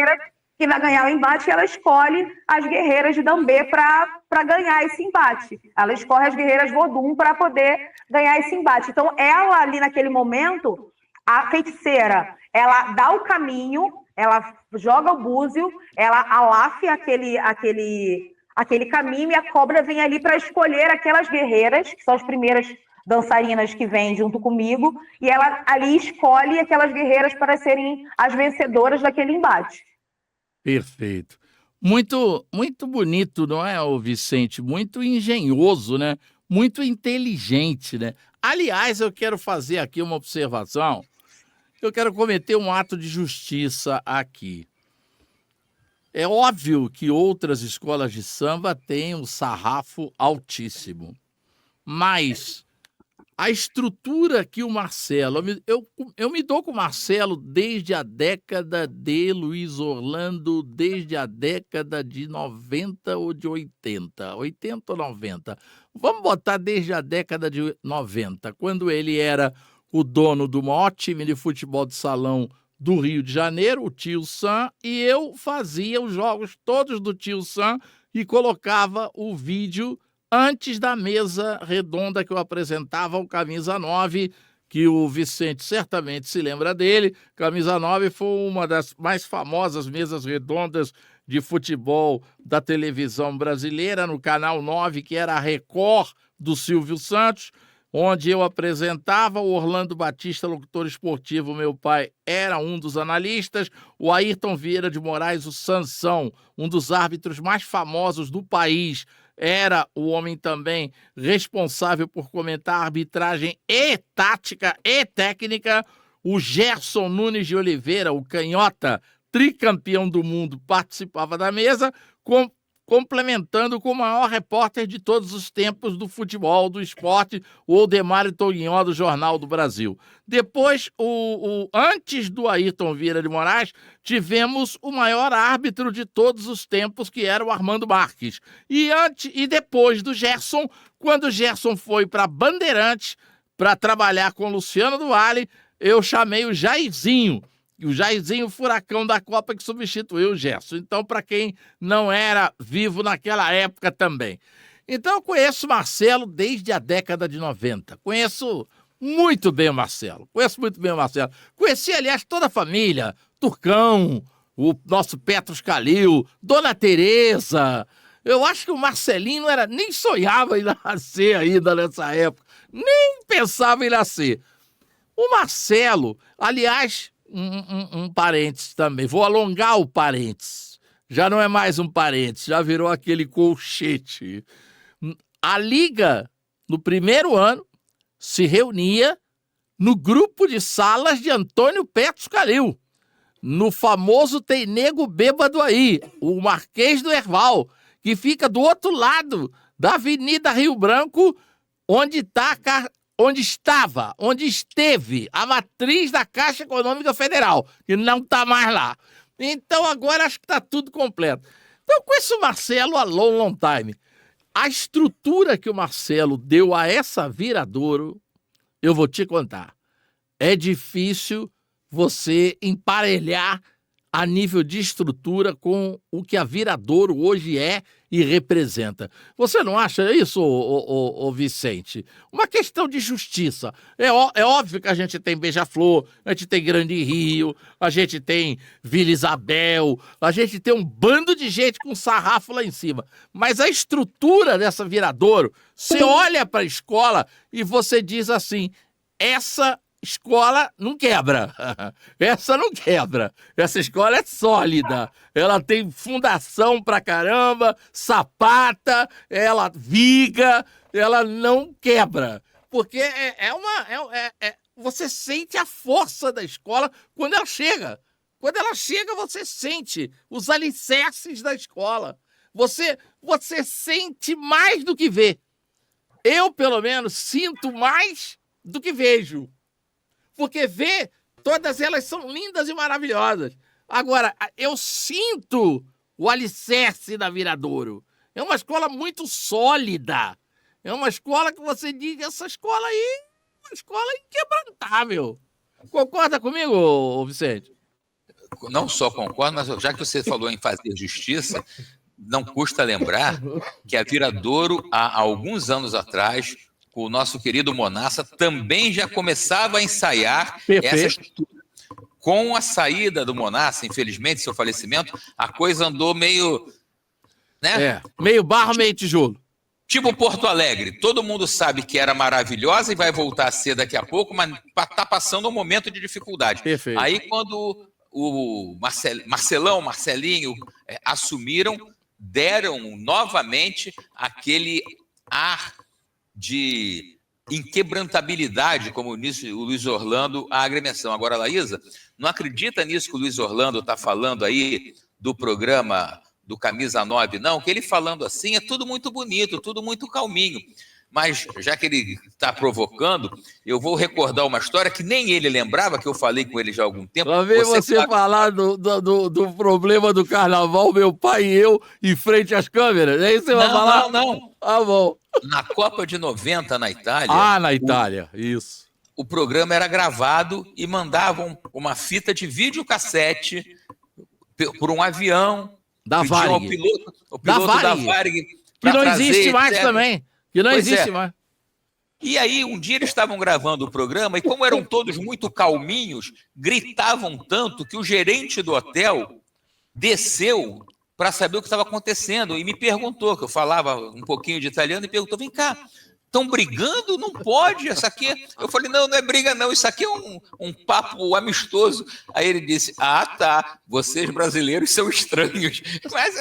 Quem vai ganhar o embate, ela escolhe as guerreiras de Dambê para ganhar esse embate. Ela escolhe as guerreiras Vodun para poder ganhar esse embate. Então, ela ali naquele momento, a feiticeira, ela dá o caminho, ela joga o búzio, ela alafia aquele caminho, e a cobra vem ali para escolher aquelas guerreiras, que são as primeiras dançarinas que vêm junto comigo, e ela ali escolhe aquelas guerreiras para serem as vencedoras daquele embate. Perfeito. Muito, muito bonito, não é, Vicente? Muito engenhoso, né? Muito inteligente, né? Aliás, eu quero fazer aqui uma observação. Eu quero cometer um ato de justiça aqui. É óbvio que outras escolas de samba têm um sarrafo altíssimo, mas a estrutura que o Marcelo... Eu me dou com o Marcelo desde a década de Luiz Orlando, desde a década de 90 ou de 80. 80 ou 90. Vamos botar desde a década de 90, quando ele era o dono do maior time de futebol de salão do Rio de Janeiro, o Tio Sam, e eu fazia os jogos todos do Tio Sam e colocava o vídeo antes da mesa redonda que eu apresentava, o Camisa 9, que o Vicente certamente se lembra dele. Camisa 9 foi uma das mais famosas mesas redondas de futebol da televisão brasileira, no Canal 9, que era a Record do Silvio Santos, onde eu apresentava. O Orlando Batista, locutor esportivo, meu pai, era um dos analistas. O Ayrton Vieira de Moraes, o Sansão, um dos árbitros mais famosos do país, era o homem também responsável por comentar arbitragem e tática e técnica. O Gerson Nunes de Oliveira, o canhota, tricampeão do mundo, participava da mesa, complementando com o maior repórter de todos os tempos do futebol, do esporte, o Odemário Toguinhó, do Jornal do Brasil. Depois, antes do Ayrton Vieira de Moraes, tivemos o maior árbitro de todos os tempos, que era o Armando Marques. E depois do Gerson, quando o Gerson foi para Bandeirantes para trabalhar com o Luciano do Vale, eu chamei o Jairzinho, furacão da Copa, que substituiu o Gerson. Então, para quem não era vivo naquela época também. Então, eu conheço o Marcelo desde a década de 90. Conheço muito bem o Marcelo. Conheci, aliás, toda a família. Turcão, o nosso Petros Calil, Dona Tereza. Eu acho que o Marcelinho nem sonhava em nascer ainda nessa época. Nem pensava em nascer. O Marcelo, aliás... Um parênteses também. Vou alongar o parênteses. Já não é mais um parênteses, já virou aquele colchete. A Liga, no primeiro ano, se reunia no grupo de salas de Antônio Petros Calil, no famoso Tem Nego Bêbado Aí, o Marquês do Herval, que fica do outro lado da Avenida Rio Branco, onde esteve a matriz da Caixa Econômica Federal, que não está mais lá. Então agora acho que está tudo completo. Então eu conheço o Marcelo há long time. A estrutura que o Marcelo deu a essa Viradouro, eu vou te contar. É difícil você emparelhar a nível de estrutura com o que a Viradouro hoje é e representa. Você não acha isso, ô Vicente? Uma questão de justiça. É óbvio que a gente tem Beija-Flor, a gente tem Grande Rio, a gente tem Vila Isabel, a gente tem um bando de gente com sarrafo lá em cima. Mas a estrutura dessa Viradouro, você olha para a escola e você diz assim, essa escola não quebra. Essa não quebra. Essa escola é sólida. Ela tem fundação pra caramba, sapata, ela viga, ela não quebra. Porque você sente a força da escola quando ela chega. Quando ela chega, você sente os alicerces da escola. Você sente mais do que vê. Eu, pelo menos, sinto mais do que vejo. Porque ver, todas elas são lindas e maravilhosas. Agora, eu sinto o alicerce da Viradouro. É uma escola muito sólida. É uma escola que você diz, essa escola aí é uma escola inquebrantável. Concorda comigo, Vicente? Não só concordo, mas já que você falou em fazer justiça, não custa lembrar que a Viradouro, há alguns anos atrás, o nosso querido Monassa também já começava a ensaiar essa estrutura. Com a saída do Monassa, infelizmente, seu falecimento, a coisa andou meio... né? Meio barro, meio tijolo. Tipo Porto Alegre, todo mundo sabe que era maravilhosa e vai voltar a ser daqui a pouco, mas está passando um momento de dificuldade. Perfeito. Aí quando o Marcelinho assumiram, deram novamente aquele ar de inquebrantabilidade, como disse o Luiz Orlando, a agremiação. Agora, Laísa, não acredita nisso que o Luiz Orlando está falando aí do programa do Camisa 9, não, que ele falando assim é tudo muito bonito, tudo muito calminho. Mas, já que ele está provocando, eu vou recordar uma história que nem ele lembrava, que eu falei com ele já há algum tempo. Lá vem você falar do problema do carnaval, meu pai e eu, em frente às câmeras. É isso que você vai falar? Não. Ah, bom. Na Copa de 90, na Itália... Ah, na Itália, isso. O programa era gravado e mandavam uma fita de videocassete por um avião. Da Varig. O piloto da Varig. Que não existe mais também. Que não existe mais. E aí, um dia eles estavam gravando o programa e, como eram todos muito calminhos, gritavam tanto que o gerente do hotel desceu para saber o que estava acontecendo e me perguntou, que eu falava um pouquinho de italiano, e perguntou, vem cá, estão brigando? Não pode, isso aqui... Eu falei, não é briga não, isso aqui é um papo amistoso. Aí ele disse, tá, vocês brasileiros são estranhos. Mas...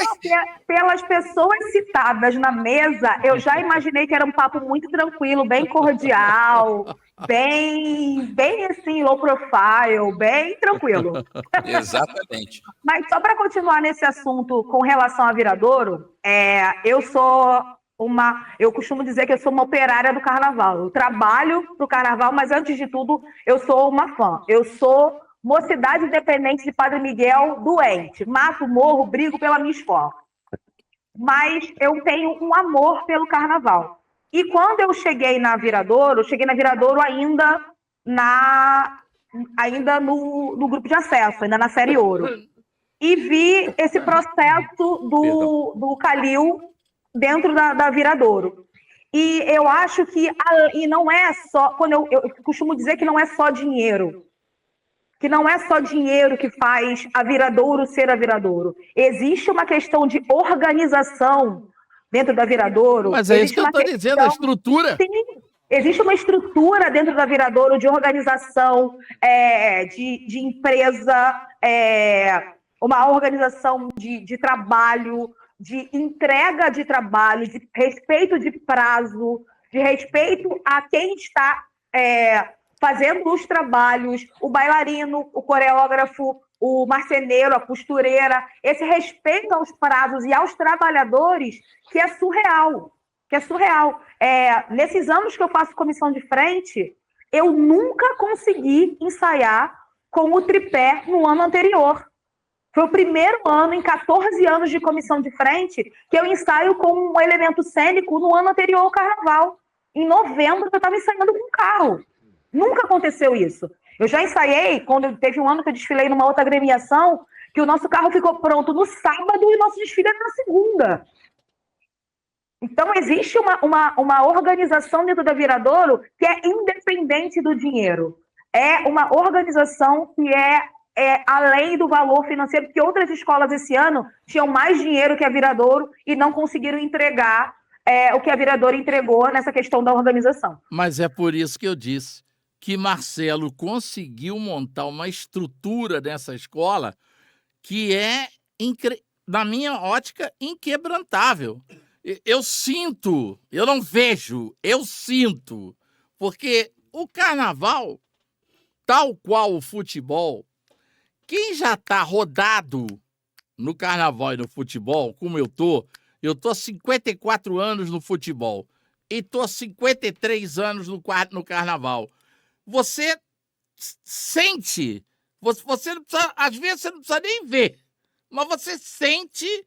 Pelas pessoas citadas na mesa, eu já imaginei que era um papo muito tranquilo, bem cordial, bem assim, low profile, bem tranquilo. Exatamente. Mas só para continuar nesse assunto com relação a Viradouro, eu costumo dizer que eu sou uma operária do carnaval. Eu trabalho para o carnaval, mas antes de tudo, eu sou uma fã. Eu sou Mocidade Independente de Padre Miguel doente. Mato, morro, brigo pela minha escola. Mas eu tenho um amor pelo carnaval. E quando eu cheguei na Viradouro, ainda no grupo de acesso, ainda na Série Ouro. E vi esse processo do Calil dentro da Viradouro. E eu acho que e não é só, quando eu costumo dizer que não é só dinheiro, que não é só dinheiro que faz a Viradouro ser a Viradouro. Existe uma questão de organização dentro da Viradouro. Mas é isso que eu estou dizendo, a estrutura. Sim, existe uma estrutura dentro da Viradouro de organização, de empresa, uma organização de trabalho, de entrega de trabalho, de respeito de prazo, de respeito a quem está fazendo os trabalhos, o bailarino, o coreógrafo, o marceneiro, a costureira, esse respeito aos prazos e aos trabalhadores que é surreal. Nesses anos que eu faço comissão de frente, eu nunca consegui ensaiar com o tripé no ano anterior. Foi o primeiro ano, em 14 anos de comissão de frente, que eu ensaio com um elemento cênico no ano anterior ao carnaval. Em novembro, eu estava ensaiando com um carro. Nunca aconteceu isso. Eu já ensaiei, quando teve um ano que eu desfilei numa outra agremiação, que o nosso carro ficou pronto no sábado e o nosso desfile era na segunda. Então, existe uma organização dentro da Viradouro que é independente do dinheiro. É uma organização que é além do valor financeiro, porque outras escolas esse ano tinham mais dinheiro que a Viradouro e não conseguiram entregar o que a Viradouro entregou nessa questão da organização. Mas é por isso que eu disse, que Marcelo conseguiu montar uma estrutura dessa escola que é, na minha ótica, inquebrantável. Eu sinto, eu não vejo, eu sinto, porque o carnaval, tal qual o futebol, quem já está rodado no carnaval e no futebol, como eu tô há 54 anos no futebol e tô há 53 anos no carnaval. Você sente, você não precisa, às vezes você não precisa nem ver, mas você sente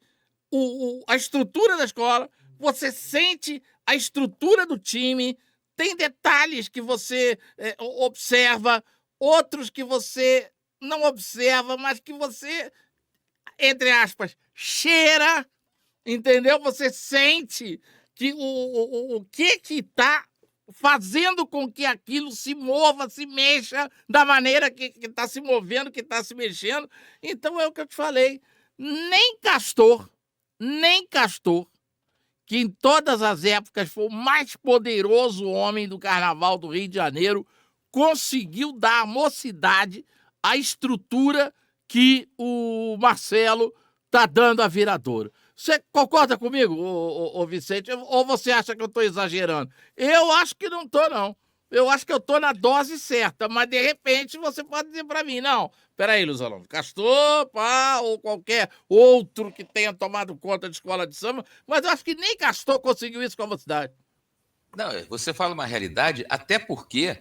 a estrutura da escola, você sente a estrutura do time, tem detalhes que você observa, outros que você não observa, mas que você, entre aspas, cheira, entendeu? Você sente que o que está fazendo com que aquilo se mova, se mexa da maneira que está se movendo, que está se mexendo. Então é o que eu te falei. Nem Castor, que em todas as épocas foi o mais poderoso homem do Carnaval do Rio de Janeiro, conseguiu dar à mocidade a estrutura que o Marcelo está dando à Viradouro. Você concorda comigo, ô Vicente? Ou você acha que eu estou exagerando? Eu acho que não estou, não. Eu acho que eu estou na dose certa, mas de repente você pode dizer para mim, não, peraí, Luiz Orlando, Castor, pá, ou qualquer outro que tenha tomado conta de escola de samba, mas eu acho que nem Castor conseguiu isso com a mocidade. Não, você fala uma realidade, até porque,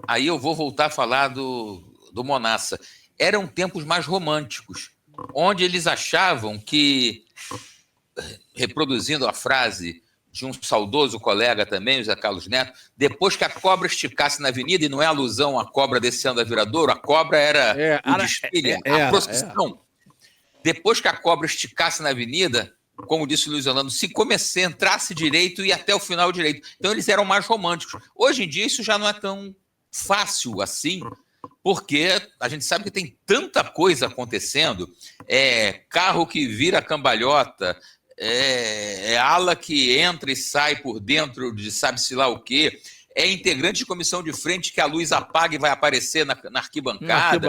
aí eu vou voltar a falar do Monassa, eram tempos mais românticos, onde eles achavam que, reproduzindo a frase de um saudoso colega também, o Zé Carlos Neto, depois que a cobra esticasse na avenida, e não é alusão à cobra descendo a Viradouro, a cobra era o desfile, a procissão. Depois que a cobra esticasse na avenida, como disse o Luiz Orlando, se entrasse direito e até o final direito. Então eles eram mais românticos. Hoje em dia isso já não é tão fácil assim, porque a gente sabe que tem tanta coisa acontecendo, carro que vira cambalhota, ala que entra e sai por dentro de sabe-se lá o quê, integrante de comissão de frente que a luz apaga e vai aparecer na arquibancada.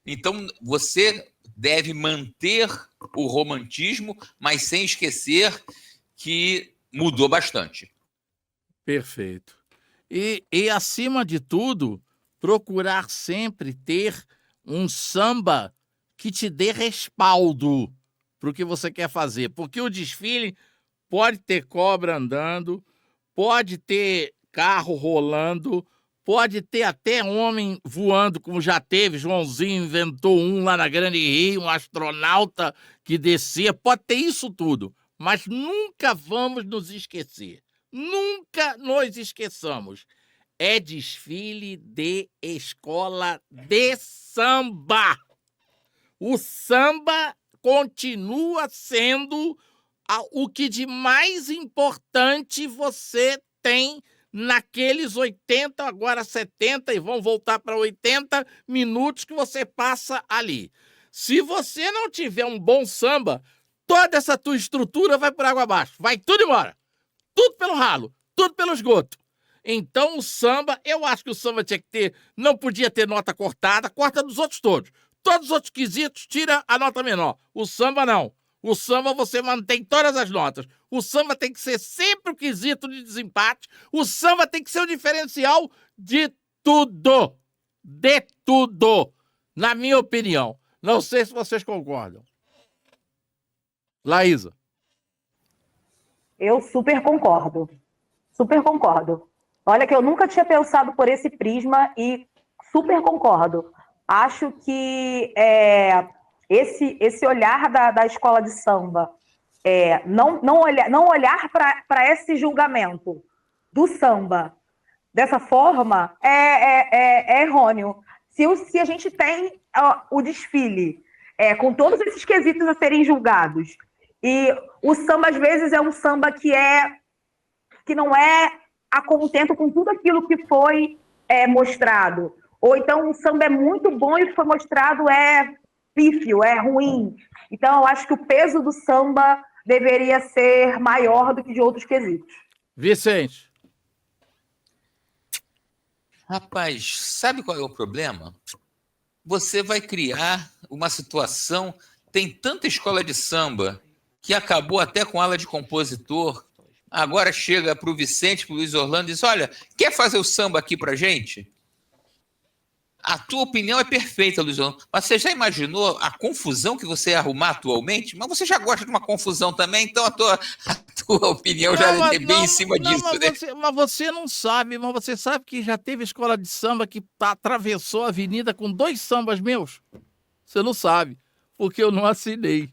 Então você deve manter o romantismo, mas sem esquecer que mudou bastante. Perfeito. E acima de tudo, procurar sempre ter um samba que te dê respaldo para o que você quer fazer. Porque o desfile pode ter cobra andando, pode ter carro rolando, pode ter até homem voando, como já teve. Joãozinho inventou um lá na Grande Rio, um astronauta que descia. Pode ter isso tudo. Mas nunca vamos nos esquecer. Nunca nos esqueçamos. É desfile de escola de samba. O samba continua sendo o que de mais importante você tem naqueles 80, agora 70, e vão voltar para 80 minutos que você passa ali. Se você não tiver um bom samba, toda essa tua estrutura vai por água abaixo. Vai tudo embora. Tudo pelo ralo, tudo pelo esgoto. Então o samba, eu acho que o samba tinha que ter, não podia ter nota cortada, corta dos outros todos. Todos os outros quesitos, tira a nota menor. O samba não. O samba você mantém todas as notas. O samba tem que ser sempre o quesito de desempate. O samba tem que ser o diferencial de tudo. De tudo. Na minha opinião. Não sei se vocês concordam. Laísa. Eu super concordo. Super concordo. Olha que eu nunca tinha pensado por esse prisma e super concordo. Acho que esse olhar da escola de samba, não olhar para esse julgamento do samba dessa forma é errôneo. Se a gente tem o desfile com todos esses quesitos a serem julgados, e o samba às vezes é um samba que não é a contento com tudo aquilo que foi mostrado, ou então o samba é muito bom e o que foi mostrado é pífio, é ruim. Então eu acho que o peso do samba deveria ser maior do que de outros quesitos. Vicente. Rapaz, sabe qual é o problema? Você vai criar uma situação. Tem tanta escola de samba que acabou até com aula de compositor. Agora chega para o Vicente, para o Luiz Orlando e diz: olha, quer fazer o samba aqui para gente? A tua opinião é perfeita, Luiz Orlando, mas você já imaginou a confusão que você ia arrumar atualmente? Mas você já gosta de uma confusão também, então a tua opinião já é bem em cima disso, né? Mas você não sabe, mas você sabe que já teve escola de samba que atravessou a avenida com 2 sambas meus? Você não sabe, porque eu não assinei.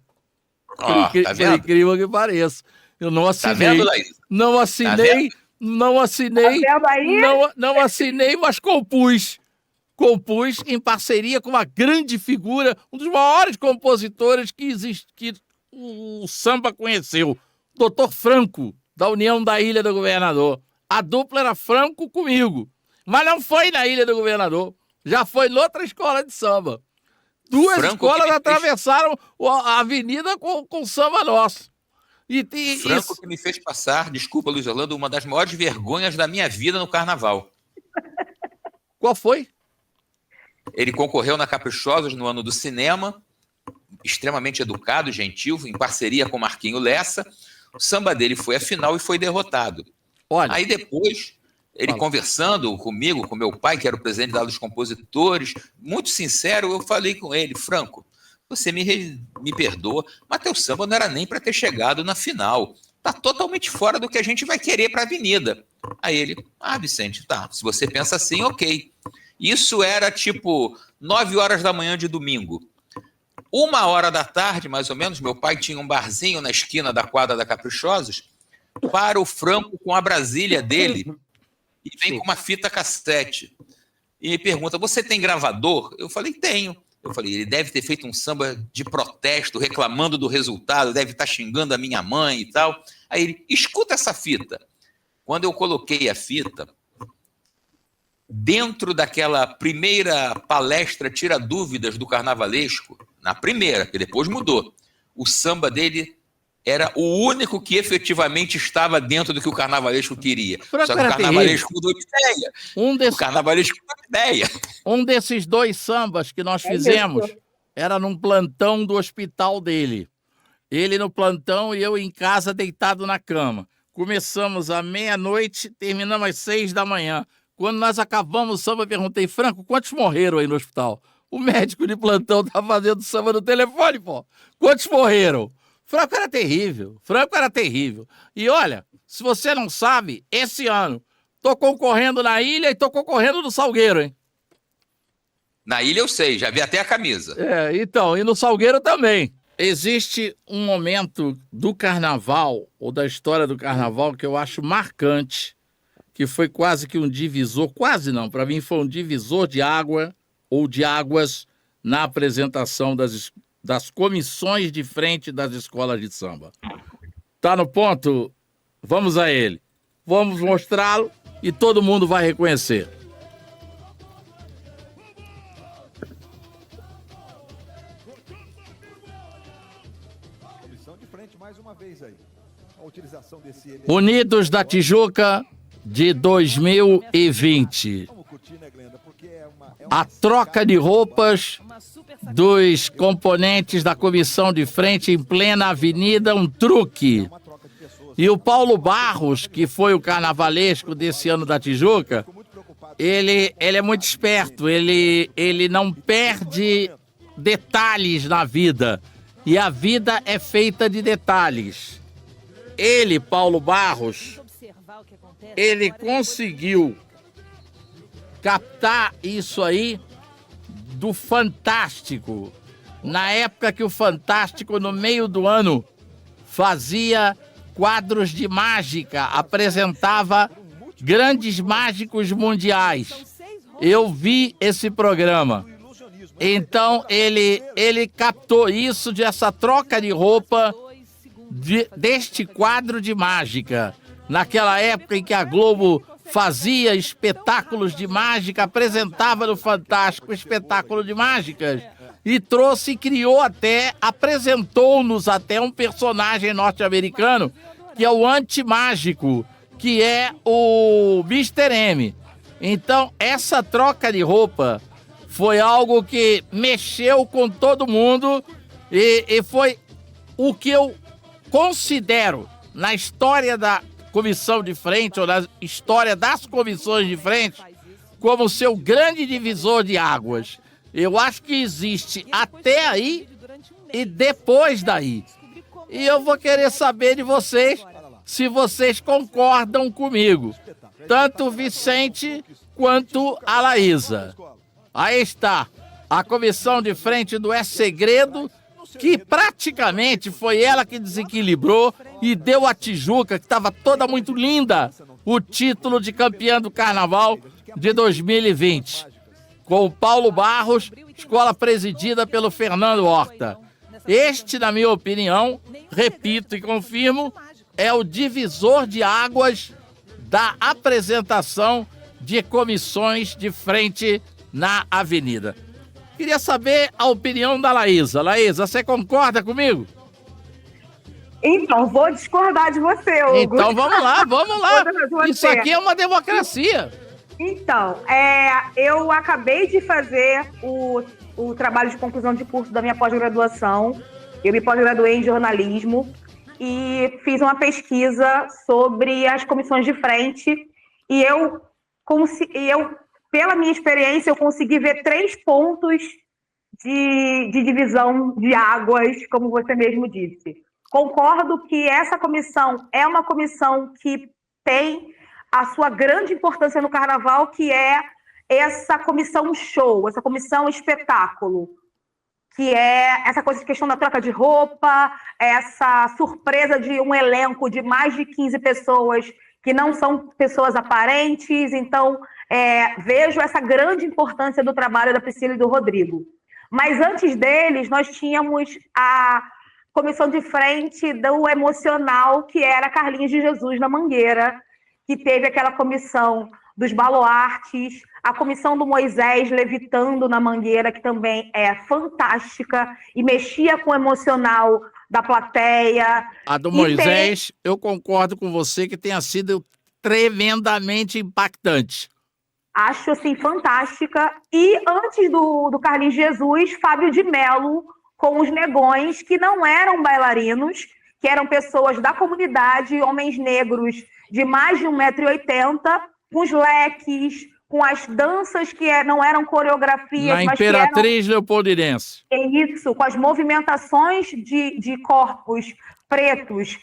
Tá Por vendo? incrível que pareça. Eu não assinei. Tá vendo, Laís? Não assinei, não assinei, Tá vendo aí? não assinei, mas compus em parceria com uma grande figura, um dos maiores compositores que o samba conheceu, Dr. Franco, da União da Ilha do Governador. A dupla era Franco comigo, mas não foi na Ilha do Governador, já foi noutra escola de samba. 2 escolas atravessaram a avenida com samba nosso. Franco que me fez passar, desculpa, Luiz Orlando, uma das maiores vergonhas da minha vida no carnaval. Qual foi? Ele concorreu na Caprichosos no ano do cinema, extremamente educado, gentil, em parceria com Marquinho Lessa. O samba dele foi à final e foi derrotado. Olha, aí depois, ele conversando comigo, com meu pai, que era o presidente da Aula dos Compositores, muito sincero, eu falei com ele: Franco, você me perdoa, mas teu samba não era nem para ter chegado na final. Está totalmente fora do que a gente vai querer para a Avenida. Aí ele: Vicente, tá, se você pensa assim, ok. Isso era tipo 9 horas da manhã de domingo. 1h da tarde, mais ou menos, meu pai tinha um barzinho na esquina da quadra da Caprichosos, para o Franco com a Brasília dele, e vem com uma fita cassete. E me pergunta: você tem gravador? Eu falei: tenho. Eu falei: ele deve ter feito um samba de protesto, reclamando do resultado, deve estar xingando a minha mãe e tal. Aí ele: escuta essa fita. Quando eu coloquei a fita, dentro daquela primeira palestra Tira Dúvidas do Carnavalesco, na primeira, que depois mudou, o samba dele era o único que efetivamente estava dentro do que o carnavalesco queria. Só que o carnavalesco mudou de ideia. O carnavalesco mudou de ideia. Um desses 2 sambas que nós fizemos era num plantão do hospital dele. Ele no plantão e eu em casa deitado na cama. Começamos à meia-noite, terminamos às 6 da manhã. Quando nós acabamos o samba, eu perguntei: Franco, quantos morreram aí no hospital? O médico de plantão tá fazendo samba no telefone, pô. Quantos morreram? Franco era terrível. E olha, se você não sabe, esse ano, tô concorrendo na Ilha e tô concorrendo no Salgueiro, hein? Na Ilha eu sei, já vi até a camisa. Então, e no Salgueiro também. Existe um momento do carnaval, ou da história do carnaval, que eu acho marcante, que foi quase que um divisor, quase não, para mim foi um divisor de água ou de águas na apresentação das comissões de frente das escolas de samba. Tá no ponto? Vamos a ele. Vamos mostrá-lo e todo mundo vai reconhecer. Comissão de frente mais uma vez aí. A utilização desse Unidos da Tijuca de 2020. A troca de roupas dos componentes da comissão de frente em plena avenida, um truque. E o Paulo Barros, que foi o carnavalesco desse ano da Tijuca, ele é muito esperto, ele não perde detalhes na vida. E a vida é feita de detalhes. Ele, Paulo Barros, ele conseguiu captar isso aí do Fantástico. Na época que o Fantástico, no meio do ano, fazia quadros de mágica, apresentava grandes mágicos mundiais. Eu vi esse programa. Então ele captou isso, dessa troca de roupa deste quadro de mágica. Naquela época em que a Globo fazia espetáculos de mágica, apresentava no Fantástico espetáculo de mágicas, e trouxe e criou apresentou-nos até um personagem norte-americano, que é o antimágico, que é o Mr. M. Então, essa troca de roupa foi algo que mexeu com todo mundo e foi o que eu considero na história da comissão de frente, ou na história das comissões de frente, como seu grande divisor de águas. Eu acho que existe até aí e depois daí. E eu vou querer saber de vocês se vocês concordam comigo, tanto o Vicente quanto a Laísa. Aí está, a comissão de frente do É Segredo, que praticamente foi ela que desequilibrou e deu à Tijuca, que estava toda muito linda, o título de campeã do Carnaval de 2020. Com o Paulo Barros, escola presidida pelo Fernando Horta. Este, na minha opinião, repito e confirmo, é o divisor de águas da apresentação de comissões de frente na Avenida. Queria saber a opinião da Laísa. Laísa, você concorda comigo? Então, vou discordar de você, Hugo. Então vamos lá. Isso aqui é uma democracia. Então, eu acabei de fazer o trabalho de conclusão de curso da minha pós-graduação. Eu me pós-graduei em jornalismo e fiz uma pesquisa sobre as comissões de frente e eu pela minha experiência, eu consegui ver 3 pontos de divisão de águas, como você mesmo disse. Concordo que essa comissão é uma comissão que tem a sua grande importância no Carnaval, que é essa comissão show, essa comissão espetáculo, que é essa coisa de questão da troca de roupa, essa surpresa de um elenco de mais de 15 pessoas que não são pessoas aparentes. Então, vejo essa grande importância do trabalho da Priscila e do Rodrigo. Mas antes deles, nós tínhamos a comissão de frente do emocional, que era Carlinhos de Jesus na Mangueira, que teve aquela comissão dos baluartes, a comissão do Moisés levitando na Mangueira, que também é fantástica e mexia com o emocional da plateia. A do Moisés, eu concordo com você que tenha sido tremendamente impactante. Acho, assim, fantástica. E antes do Carlinhos Jesus, Fábio de Mello, com os negões, que não eram bailarinos, que eram pessoas da comunidade, homens negros de mais de 1,80 m, com os leques, com as danças que não eram coreografias, na Imperatriz Leopoldinense. É isso, com as movimentações de corpos pretos,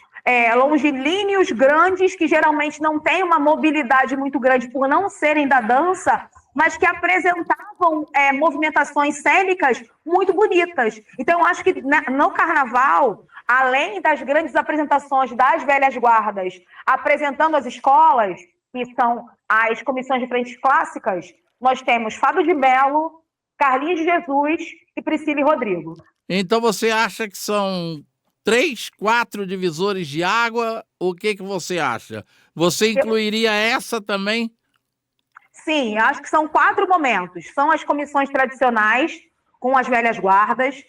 longilíneos, grandes, que geralmente não têm uma mobilidade muito grande por não serem da dança, mas que apresentavam movimentações cênicas muito bonitas. Então, eu acho que no Carnaval, além das grandes apresentações das velhas guardas, apresentando as escolas, que são as comissões de frente clássicas, nós temos Fábio de Mello, Carlinhos de Jesus e Priscila e Rodrigo. Então você acha que são 3, 4 divisores de água? O que você acha? Você incluiria essa também? Sim, acho que são 4 momentos. São as comissões tradicionais, com as velhas guardas.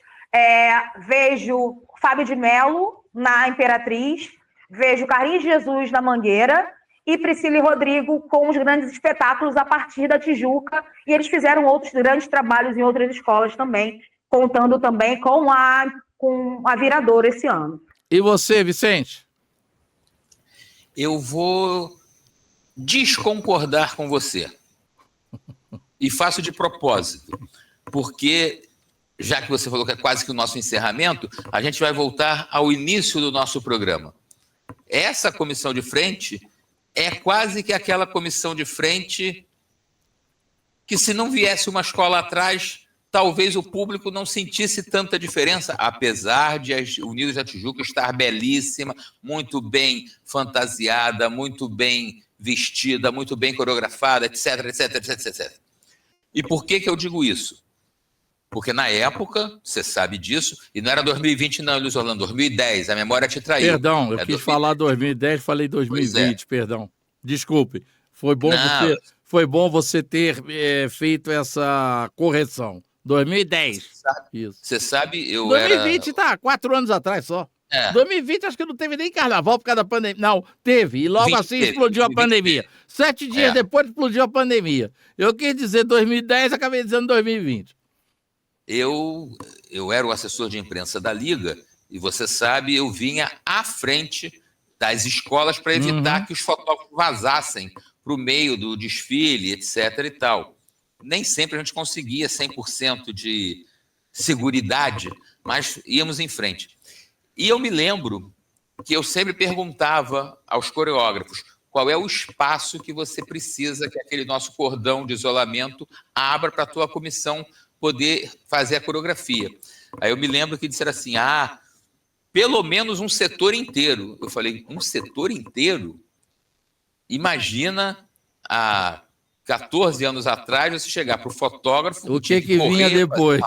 Vejo Fábio de Mello na Imperatriz, vejo Carlinhos de Jesus na Mangueira e Priscila e Rodrigo com os grandes espetáculos a partir da Tijuca. E eles fizeram outros grandes trabalhos em outras escolas também, contando também com a Viradouro esse ano. E você, Vicente? Eu vou desconcordar com você. E faço de propósito, porque, já que você falou que é quase que o nosso encerramento, a gente vai voltar ao início do nosso programa. Essa comissão de frente é quase que aquela comissão de frente que, se não viesse uma escola atrás, talvez o público não sentisse tanta diferença, apesar de a Unidos da Tijuca estar belíssima, muito bem fantasiada, muito bem vestida, muito bem coreografada, etc, etc, etc, etc. E por que eu digo isso? Porque na época, você sabe disso, e não era 2020 não, Luiz Orlando, 2010, a memória te traiu. Perdão, eu quis falar 2010, falei 2020, perdão. Desculpe, foi bom você ter feito essa correção. 2010. Você sabe, eu 2020 tá, 4 anos atrás só. 2020 acho que não teve nem carnaval por causa da pandemia. Não, teve. E logo assim explodiu a pandemia. 7 dias depois explodiu a pandemia. Eu quis dizer 2010, acabei dizendo 2020. Eu era o assessor de imprensa da Liga e você sabe, eu vinha à frente das escolas para evitar que os fotógrafos vazassem para o meio do desfile, etc. e tal. Nem sempre a gente conseguia 100% de seguridade, mas íamos em frente. E eu me lembro que eu sempre perguntava aos coreógrafos qual é o espaço que você precisa que aquele nosso cordão de isolamento abra para a tua comissão poder fazer a coreografia. Aí eu me lembro que disseram assim, pelo menos um setor inteiro. Eu falei, um setor inteiro? Imagina, há 14 anos atrás, você chegar para o fotógrafo... O que vinha depois?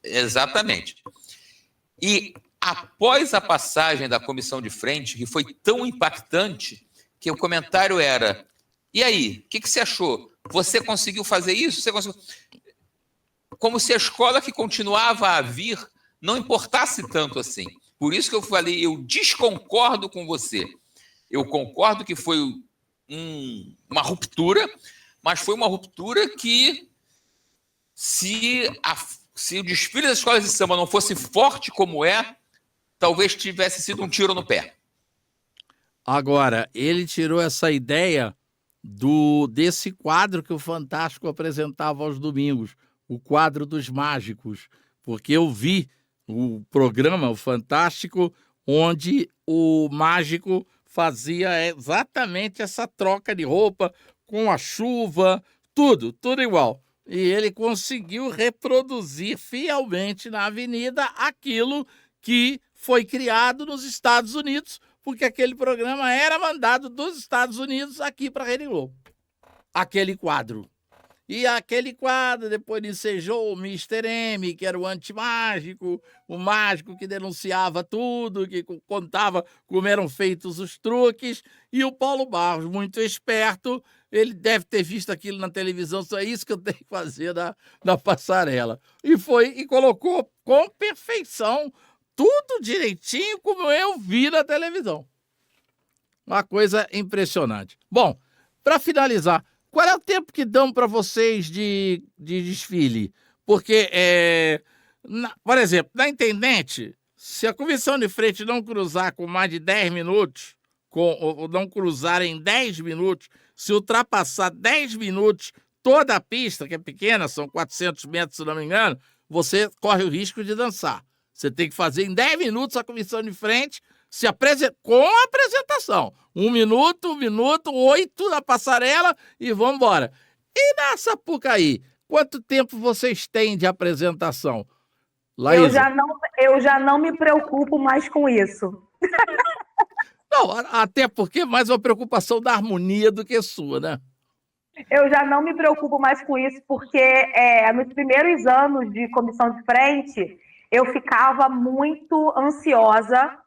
Exatamente. E após a passagem da comissão de frente, que foi tão impactante, que o comentário era, e aí, o que você achou? Você conseguiu fazer isso? Você conseguiu... Como se a escola que continuava a vir não importasse tanto assim. Por isso que eu falei, eu desconcordo com você. Eu concordo que foi uma ruptura, mas foi uma ruptura que, se o desfile das escolas de samba não fosse forte como talvez tivesse sido um tiro no pé. Agora, ele tirou essa ideia desse quadro que o Fantástico apresentava aos domingos, o quadro dos mágicos, porque eu vi o programa, o Fantástico, onde o mágico fazia exatamente essa troca de roupa com a chuva, tudo igual. E ele conseguiu reproduzir fielmente na avenida aquilo que foi criado nos Estados Unidos, porque aquele programa era mandado dos Estados Unidos aqui para a Rede Globo. Aquele quadro. E aquele quadro depois ensejou o Mr. M, que era o antimágico, o mágico que denunciava tudo, que contava como eram feitos os truques. E o Paulo Barros, muito esperto, ele deve ter visto aquilo na televisão, só isso que eu tenho que fazer na passarela. E colocou com perfeição, tudo direitinho como eu vi na televisão. Uma coisa impressionante. Bom, para finalizar, qual é o tempo que dão para vocês de desfile? Porque, por exemplo, na Intendente, se a comissão de frente não cruzar com mais de 10 minutos, ou não cruzar em 10 minutos, se ultrapassar 10 minutos toda a pista, que é pequena, são 400 metros, se não me engano, você corre o risco de dançar. Você tem que fazer em 10 minutos a comissão de frente, com a apresentação. 1 minuto, 8 na passarela e vamos embora. E na Sapucaí, quanto tempo vocês têm de apresentação? Laísa? Eu já não me preocupo mais com isso. Não, até porque é mais uma preocupação da harmonia do que sua, né? Eu já não me preocupo mais com isso, porque nos primeiros anos de comissão de frente, eu ficava muito ansiosa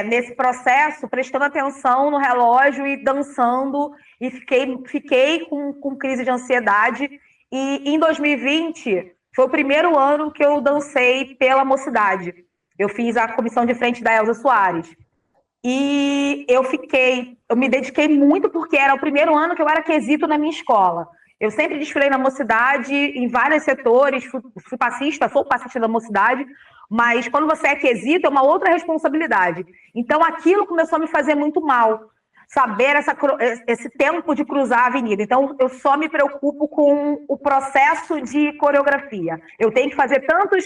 nesse processo, prestando atenção no relógio e dançando, e fiquei com crise de ansiedade. E em 2020, foi o primeiro ano que eu dancei pela Mocidade. Eu fiz a comissão de frente da Elza Soares. E eu me dediquei muito, porque era o primeiro ano que eu era quesito na minha escola. Eu sempre desfilei na Mocidade, em vários setores, sou passista da Mocidade, mas quando você é quesito, é uma outra responsabilidade. Então, aquilo começou a me fazer muito mal, saber esse tempo de cruzar a avenida. Então, eu só me preocupo com o processo de coreografia. Eu tenho que fazer tantos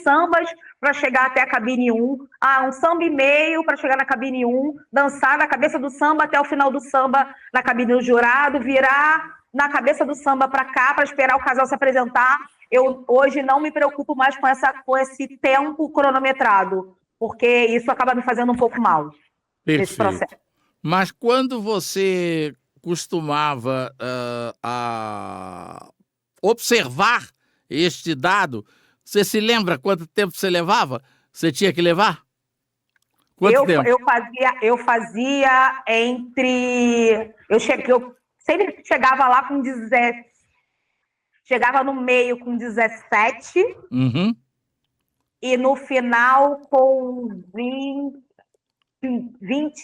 sambas para chegar até a cabine 1, um samba e meio para chegar na cabine 1, dançar na cabeça do samba até o final do samba na cabine do jurado, virar na cabeça do samba para cá, para esperar o casal se apresentar. Eu hoje não me preocupo mais com esse tempo cronometrado, porque isso acaba me fazendo um pouco mal. Esse processo. Mas quando você costumava a observar este dado, você se lembra quanto tempo você levava? Você tinha que levar? Quanto tempo? Eu fazia entre... Eu sempre chegava lá com 17... Chegava no meio com 17. Uhum. e no final com 20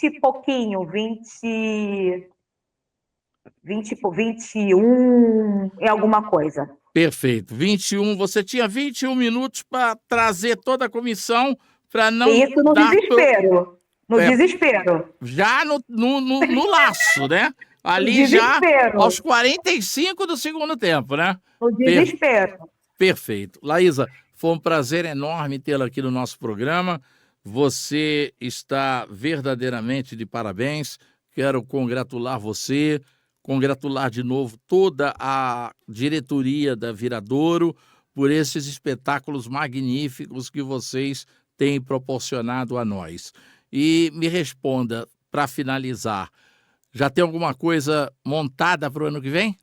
e pouquinho, 21 e alguma coisa. Perfeito. 21, você tinha 21 minutos para trazer toda a comissão para não Isso no dar... desespero. No É. desespero. Já no laço, né? Ali já Desespero. aos 45 do segundo tempo, né? No desespero. Perfeito. Laísa, foi um prazer enorme tê-la aqui no nosso programa. Você está verdadeiramente de parabéns. Quero congratular você, congratular de novo toda a diretoria da Viradouro por esses espetáculos magníficos que vocês têm proporcionado a nós. E me responda, para finalizar, já tem alguma coisa montada para o ano que vem?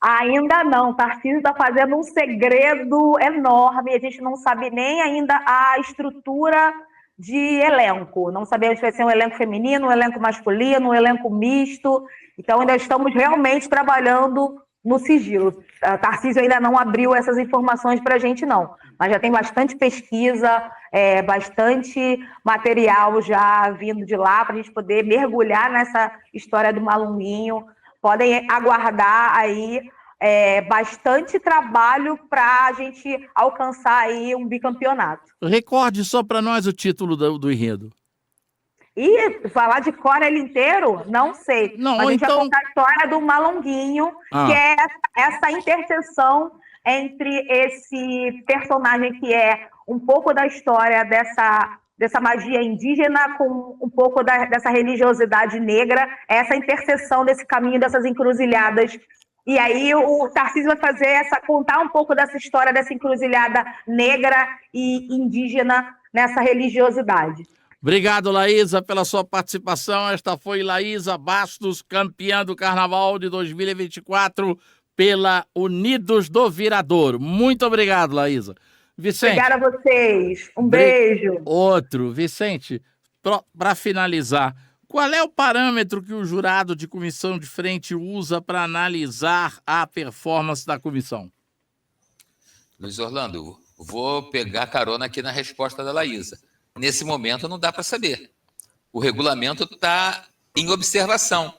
Ainda não. O Tarcísio está fazendo um segredo enorme. A gente não sabe nem ainda a estrutura de elenco. Não sabemos se vai ser um elenco feminino, um elenco masculino, um elenco misto. Então, ainda estamos realmente trabalhando no sigilo. A Tarcísio ainda não abriu essas informações para a gente, não. Mas já tem bastante pesquisa, bastante material já vindo de lá para a gente poder mergulhar nessa história do Malunguinho. Podem aguardar aí bastante trabalho para a gente alcançar aí um bicampeonato. Recorde só para nós o título do enredo. E falar de cor ele inteiro, não sei. Não, mas a gente então... vai contar a história do Malunguinho, que é essa interseção entre esse personagem que é um pouco da história dessa magia indígena com um pouco dessa religiosidade negra, essa interseção desse caminho, dessas encruzilhadas. E aí o Tarcísio vai contar um pouco dessa história, dessa encruzilhada negra e indígena nessa religiosidade. Obrigado, Laísa, pela sua participação. Esta foi Laísa Bastos, campeã do Carnaval de 2024 pela Unidos do Viradouro. Muito obrigado, Laísa. Vicente. Obrigada a vocês. Um beijo. Outro. Vicente, para finalizar, qual é o parâmetro que o jurado de comissão de frente usa para analisar a performance da comissão? Luiz Orlando, vou pegar carona aqui na resposta da Laísa. Nesse momento não dá para saber. O regulamento está em observação.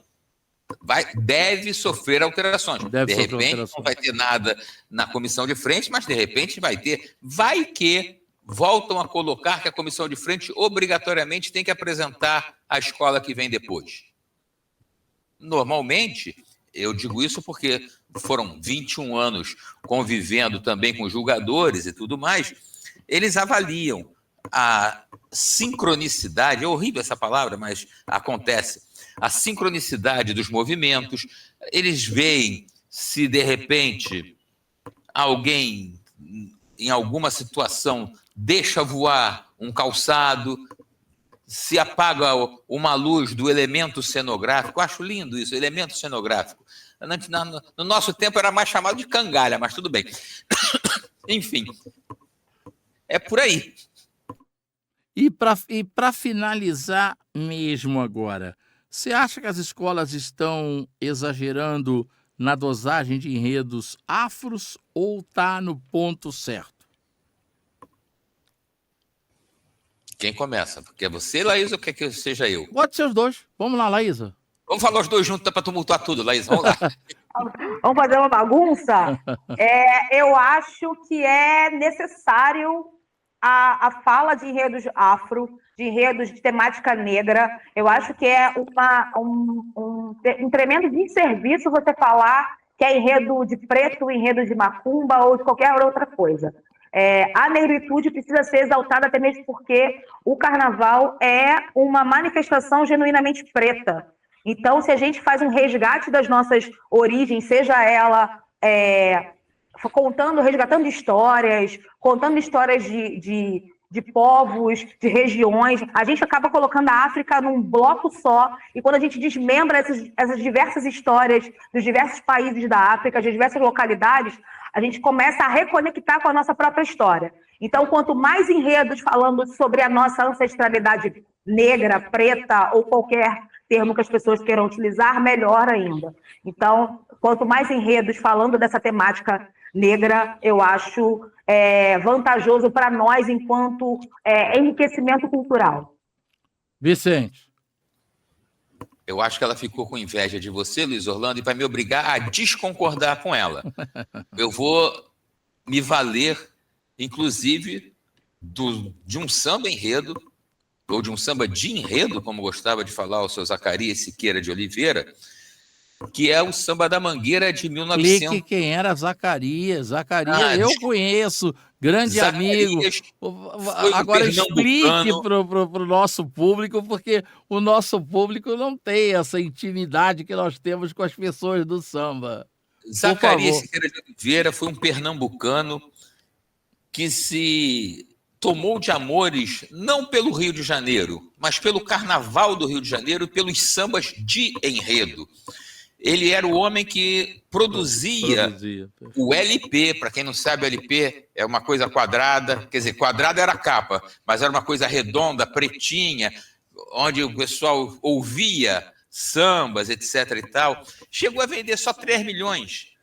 Deve sofrer alterações. De repente não vai ter nada na comissão de frente, mas de repente vai ter. Vai que voltam a colocar que a comissão de frente obrigatoriamente tem que apresentar a escola que vem depois. Normalmente, eu digo isso porque foram 21 anos convivendo também com julgadores e tudo mais, eles avaliam a sincronicidade, é horrível essa palavra, mas acontece, a sincronicidade dos movimentos, eles veem se de repente alguém em alguma situação deixa voar um calçado, se apaga uma luz do elemento cenográfico. Eu acho lindo isso, elemento cenográfico. No nosso tempo era mais chamado de cangalha, mas tudo bem. Enfim, é por aí. E para finalizar mesmo agora, você acha que as escolas estão exagerando na dosagem de enredos afros ou está no ponto certo? Quem começa? Porque é você, Laísa, ou quer que seja eu? Pode ser os dois. Vamos lá, Laísa. Vamos falar os dois juntos para tumultuar tudo, Laísa. Vamos lá. Vamos fazer uma bagunça? Eu acho que é necessário a fala de enredos afro, de enredos de temática negra. Eu acho que é um tremendo desserviço você falar que é enredo de preto, enredo de macumba ou de qualquer outra coisa. A negritude precisa ser exaltada até mesmo porque o carnaval é uma manifestação genuinamente preta. Então, se a gente faz um resgate das nossas origens, seja ela resgatando histórias, contando histórias de povos, de regiões, a gente acaba colocando a África num bloco só, e quando a gente desmembra essas diversas histórias dos diversos países da África, das diversas localidades, a gente começa a reconectar com a nossa própria história. Então, quanto mais enredos falando sobre a nossa ancestralidade negra, preta ou qualquer termo que as pessoas queiram utilizar, melhor ainda. Então, quanto mais enredos falando dessa temática negra, eu acho vantajoso para nós enquanto enriquecimento cultural. Vicente. Eu acho que ela ficou com inveja de você, Luiz Orlando, e vai me obrigar a desconcordar com ela. Eu vou me valer, inclusive, de um samba enredo, ou de um samba de enredo, como gostava de falar o seu Zacarias Siqueira de Oliveira, que é o Samba da Mangueira de 1900. Explique quem era Zacarias. Zacarias, eu conheço, grande Zacarias amigo. foi um Agora explique pernambucano. para o nosso público, porque o nosso público não tem essa intimidade que nós temos com as pessoas do samba. Zacarias Siqueira de Oliveira foi um pernambucano que se tomou de amores não pelo Rio de Janeiro, mas pelo Carnaval do Rio de Janeiro e pelos sambas de enredo. Ele era o homem que produzia o LP. Para quem não sabe, o LP é uma coisa quadrada, quer dizer, quadrada era a capa, mas era uma coisa redonda, pretinha, onde o pessoal ouvia sambas, etc. e tal. Chegou a vender só 3 milhões.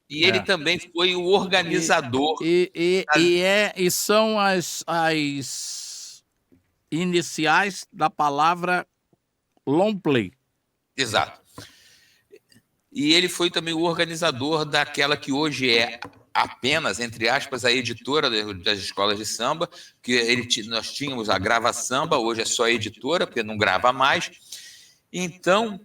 E ele também foi o organizador. E são as iniciais da palavra long play. Exato. E ele foi também o organizador daquela que hoje é apenas, entre aspas, a editora das escolas de samba, que nós tínhamos a Grava Samba, hoje é só a editora, porque não grava mais. Então,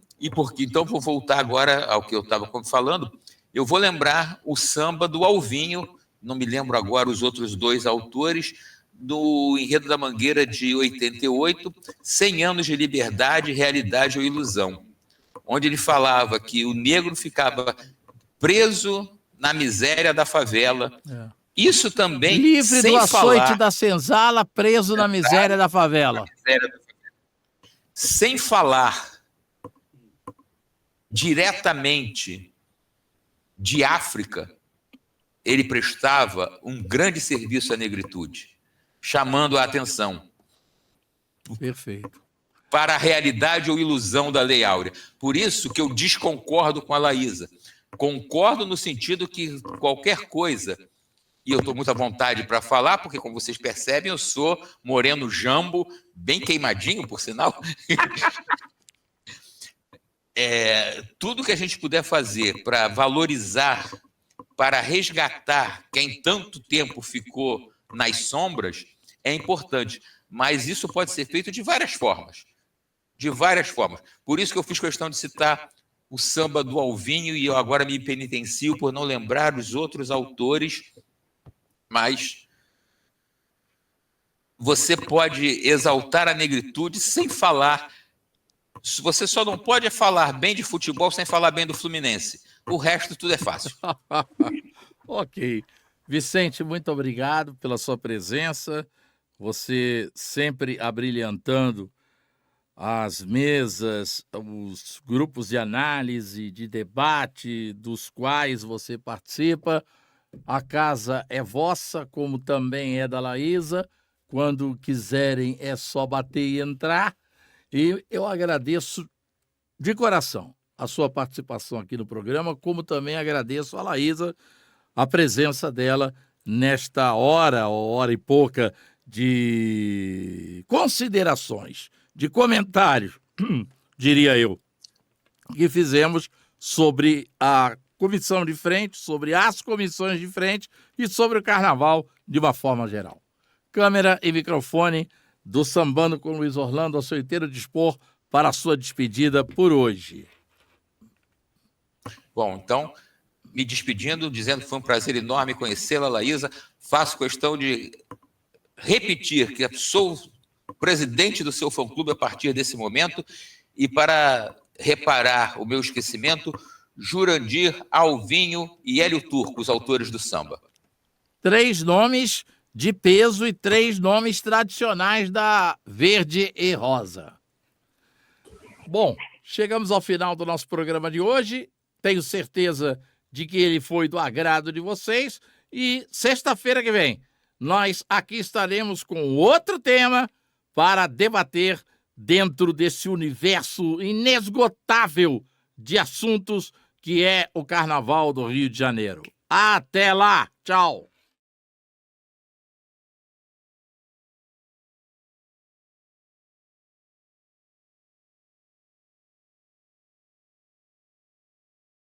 vou voltar agora ao que eu estava falando, eu vou lembrar o samba do Alvinho, não me lembro agora os outros 2 autores, do Enredo da Mangueira de 88, 100 anos de liberdade, realidade ou ilusão, onde ele falava que o negro ficava preso na miséria da favela. Isso também livre sem do açoite falar, da senzala, preso na miséria da favela. Sem falar diretamente de África, ele prestava um grande serviço à negritude, chamando a atenção. Perfeito. Para a realidade ou ilusão da Lei Áurea. Por isso que eu desconcordo com a Laísa. Concordo no sentido que qualquer coisa, e eu estou muito à vontade para falar, porque, como vocês percebem, eu sou moreno jambo, bem queimadinho, por sinal. Tudo que a gente puder fazer para valorizar, para resgatar quem tanto tempo ficou nas sombras, é importante. Mas isso pode ser feito de várias formas. De várias formas. Por isso que eu fiz questão de citar o samba do Alvinho, e eu agora me penitencio por não lembrar os outros autores, mas você pode exaltar a negritude sem falar. Você só não pode falar bem de futebol sem falar bem do Fluminense. O resto tudo é fácil. Ok. Vicente, muito obrigado pela sua presença. Você sempre abrilhantando as mesas, os grupos de análise, de debate, dos quais você participa. A casa é vossa, como também é da Laísa. Quando quiserem, é só bater e entrar. E eu agradeço de coração a sua participação aqui no programa, como também agradeço a Laísa a presença dela nesta hora e pouca de considerações, de comentários, diria eu, que fizemos sobre a comissão de frente, sobre as comissões de frente e sobre o carnaval de uma forma geral. Câmera e microfone do Sambando com Luiz Orlando ao seu inteiro dispor para a sua despedida por hoje. Bom, então, me despedindo, dizendo que foi um prazer enorme conhecê-la, Laísa. Faço questão de repetir que sou presidente do seu fã-clube a partir desse momento, e para reparar o meu esquecimento, Jurandir, Alvinho e Hélio Turco, os autores do samba. 3 nomes de peso e 3 nomes tradicionais da Verde e Rosa. Bom, chegamos ao final do nosso programa de hoje. Tenho certeza de que ele foi do agrado de vocês. E sexta-feira que vem, nós aqui estaremos com outro tema para debater dentro desse universo inesgotável de assuntos que é o Carnaval do Rio de Janeiro. Até lá. Tchau.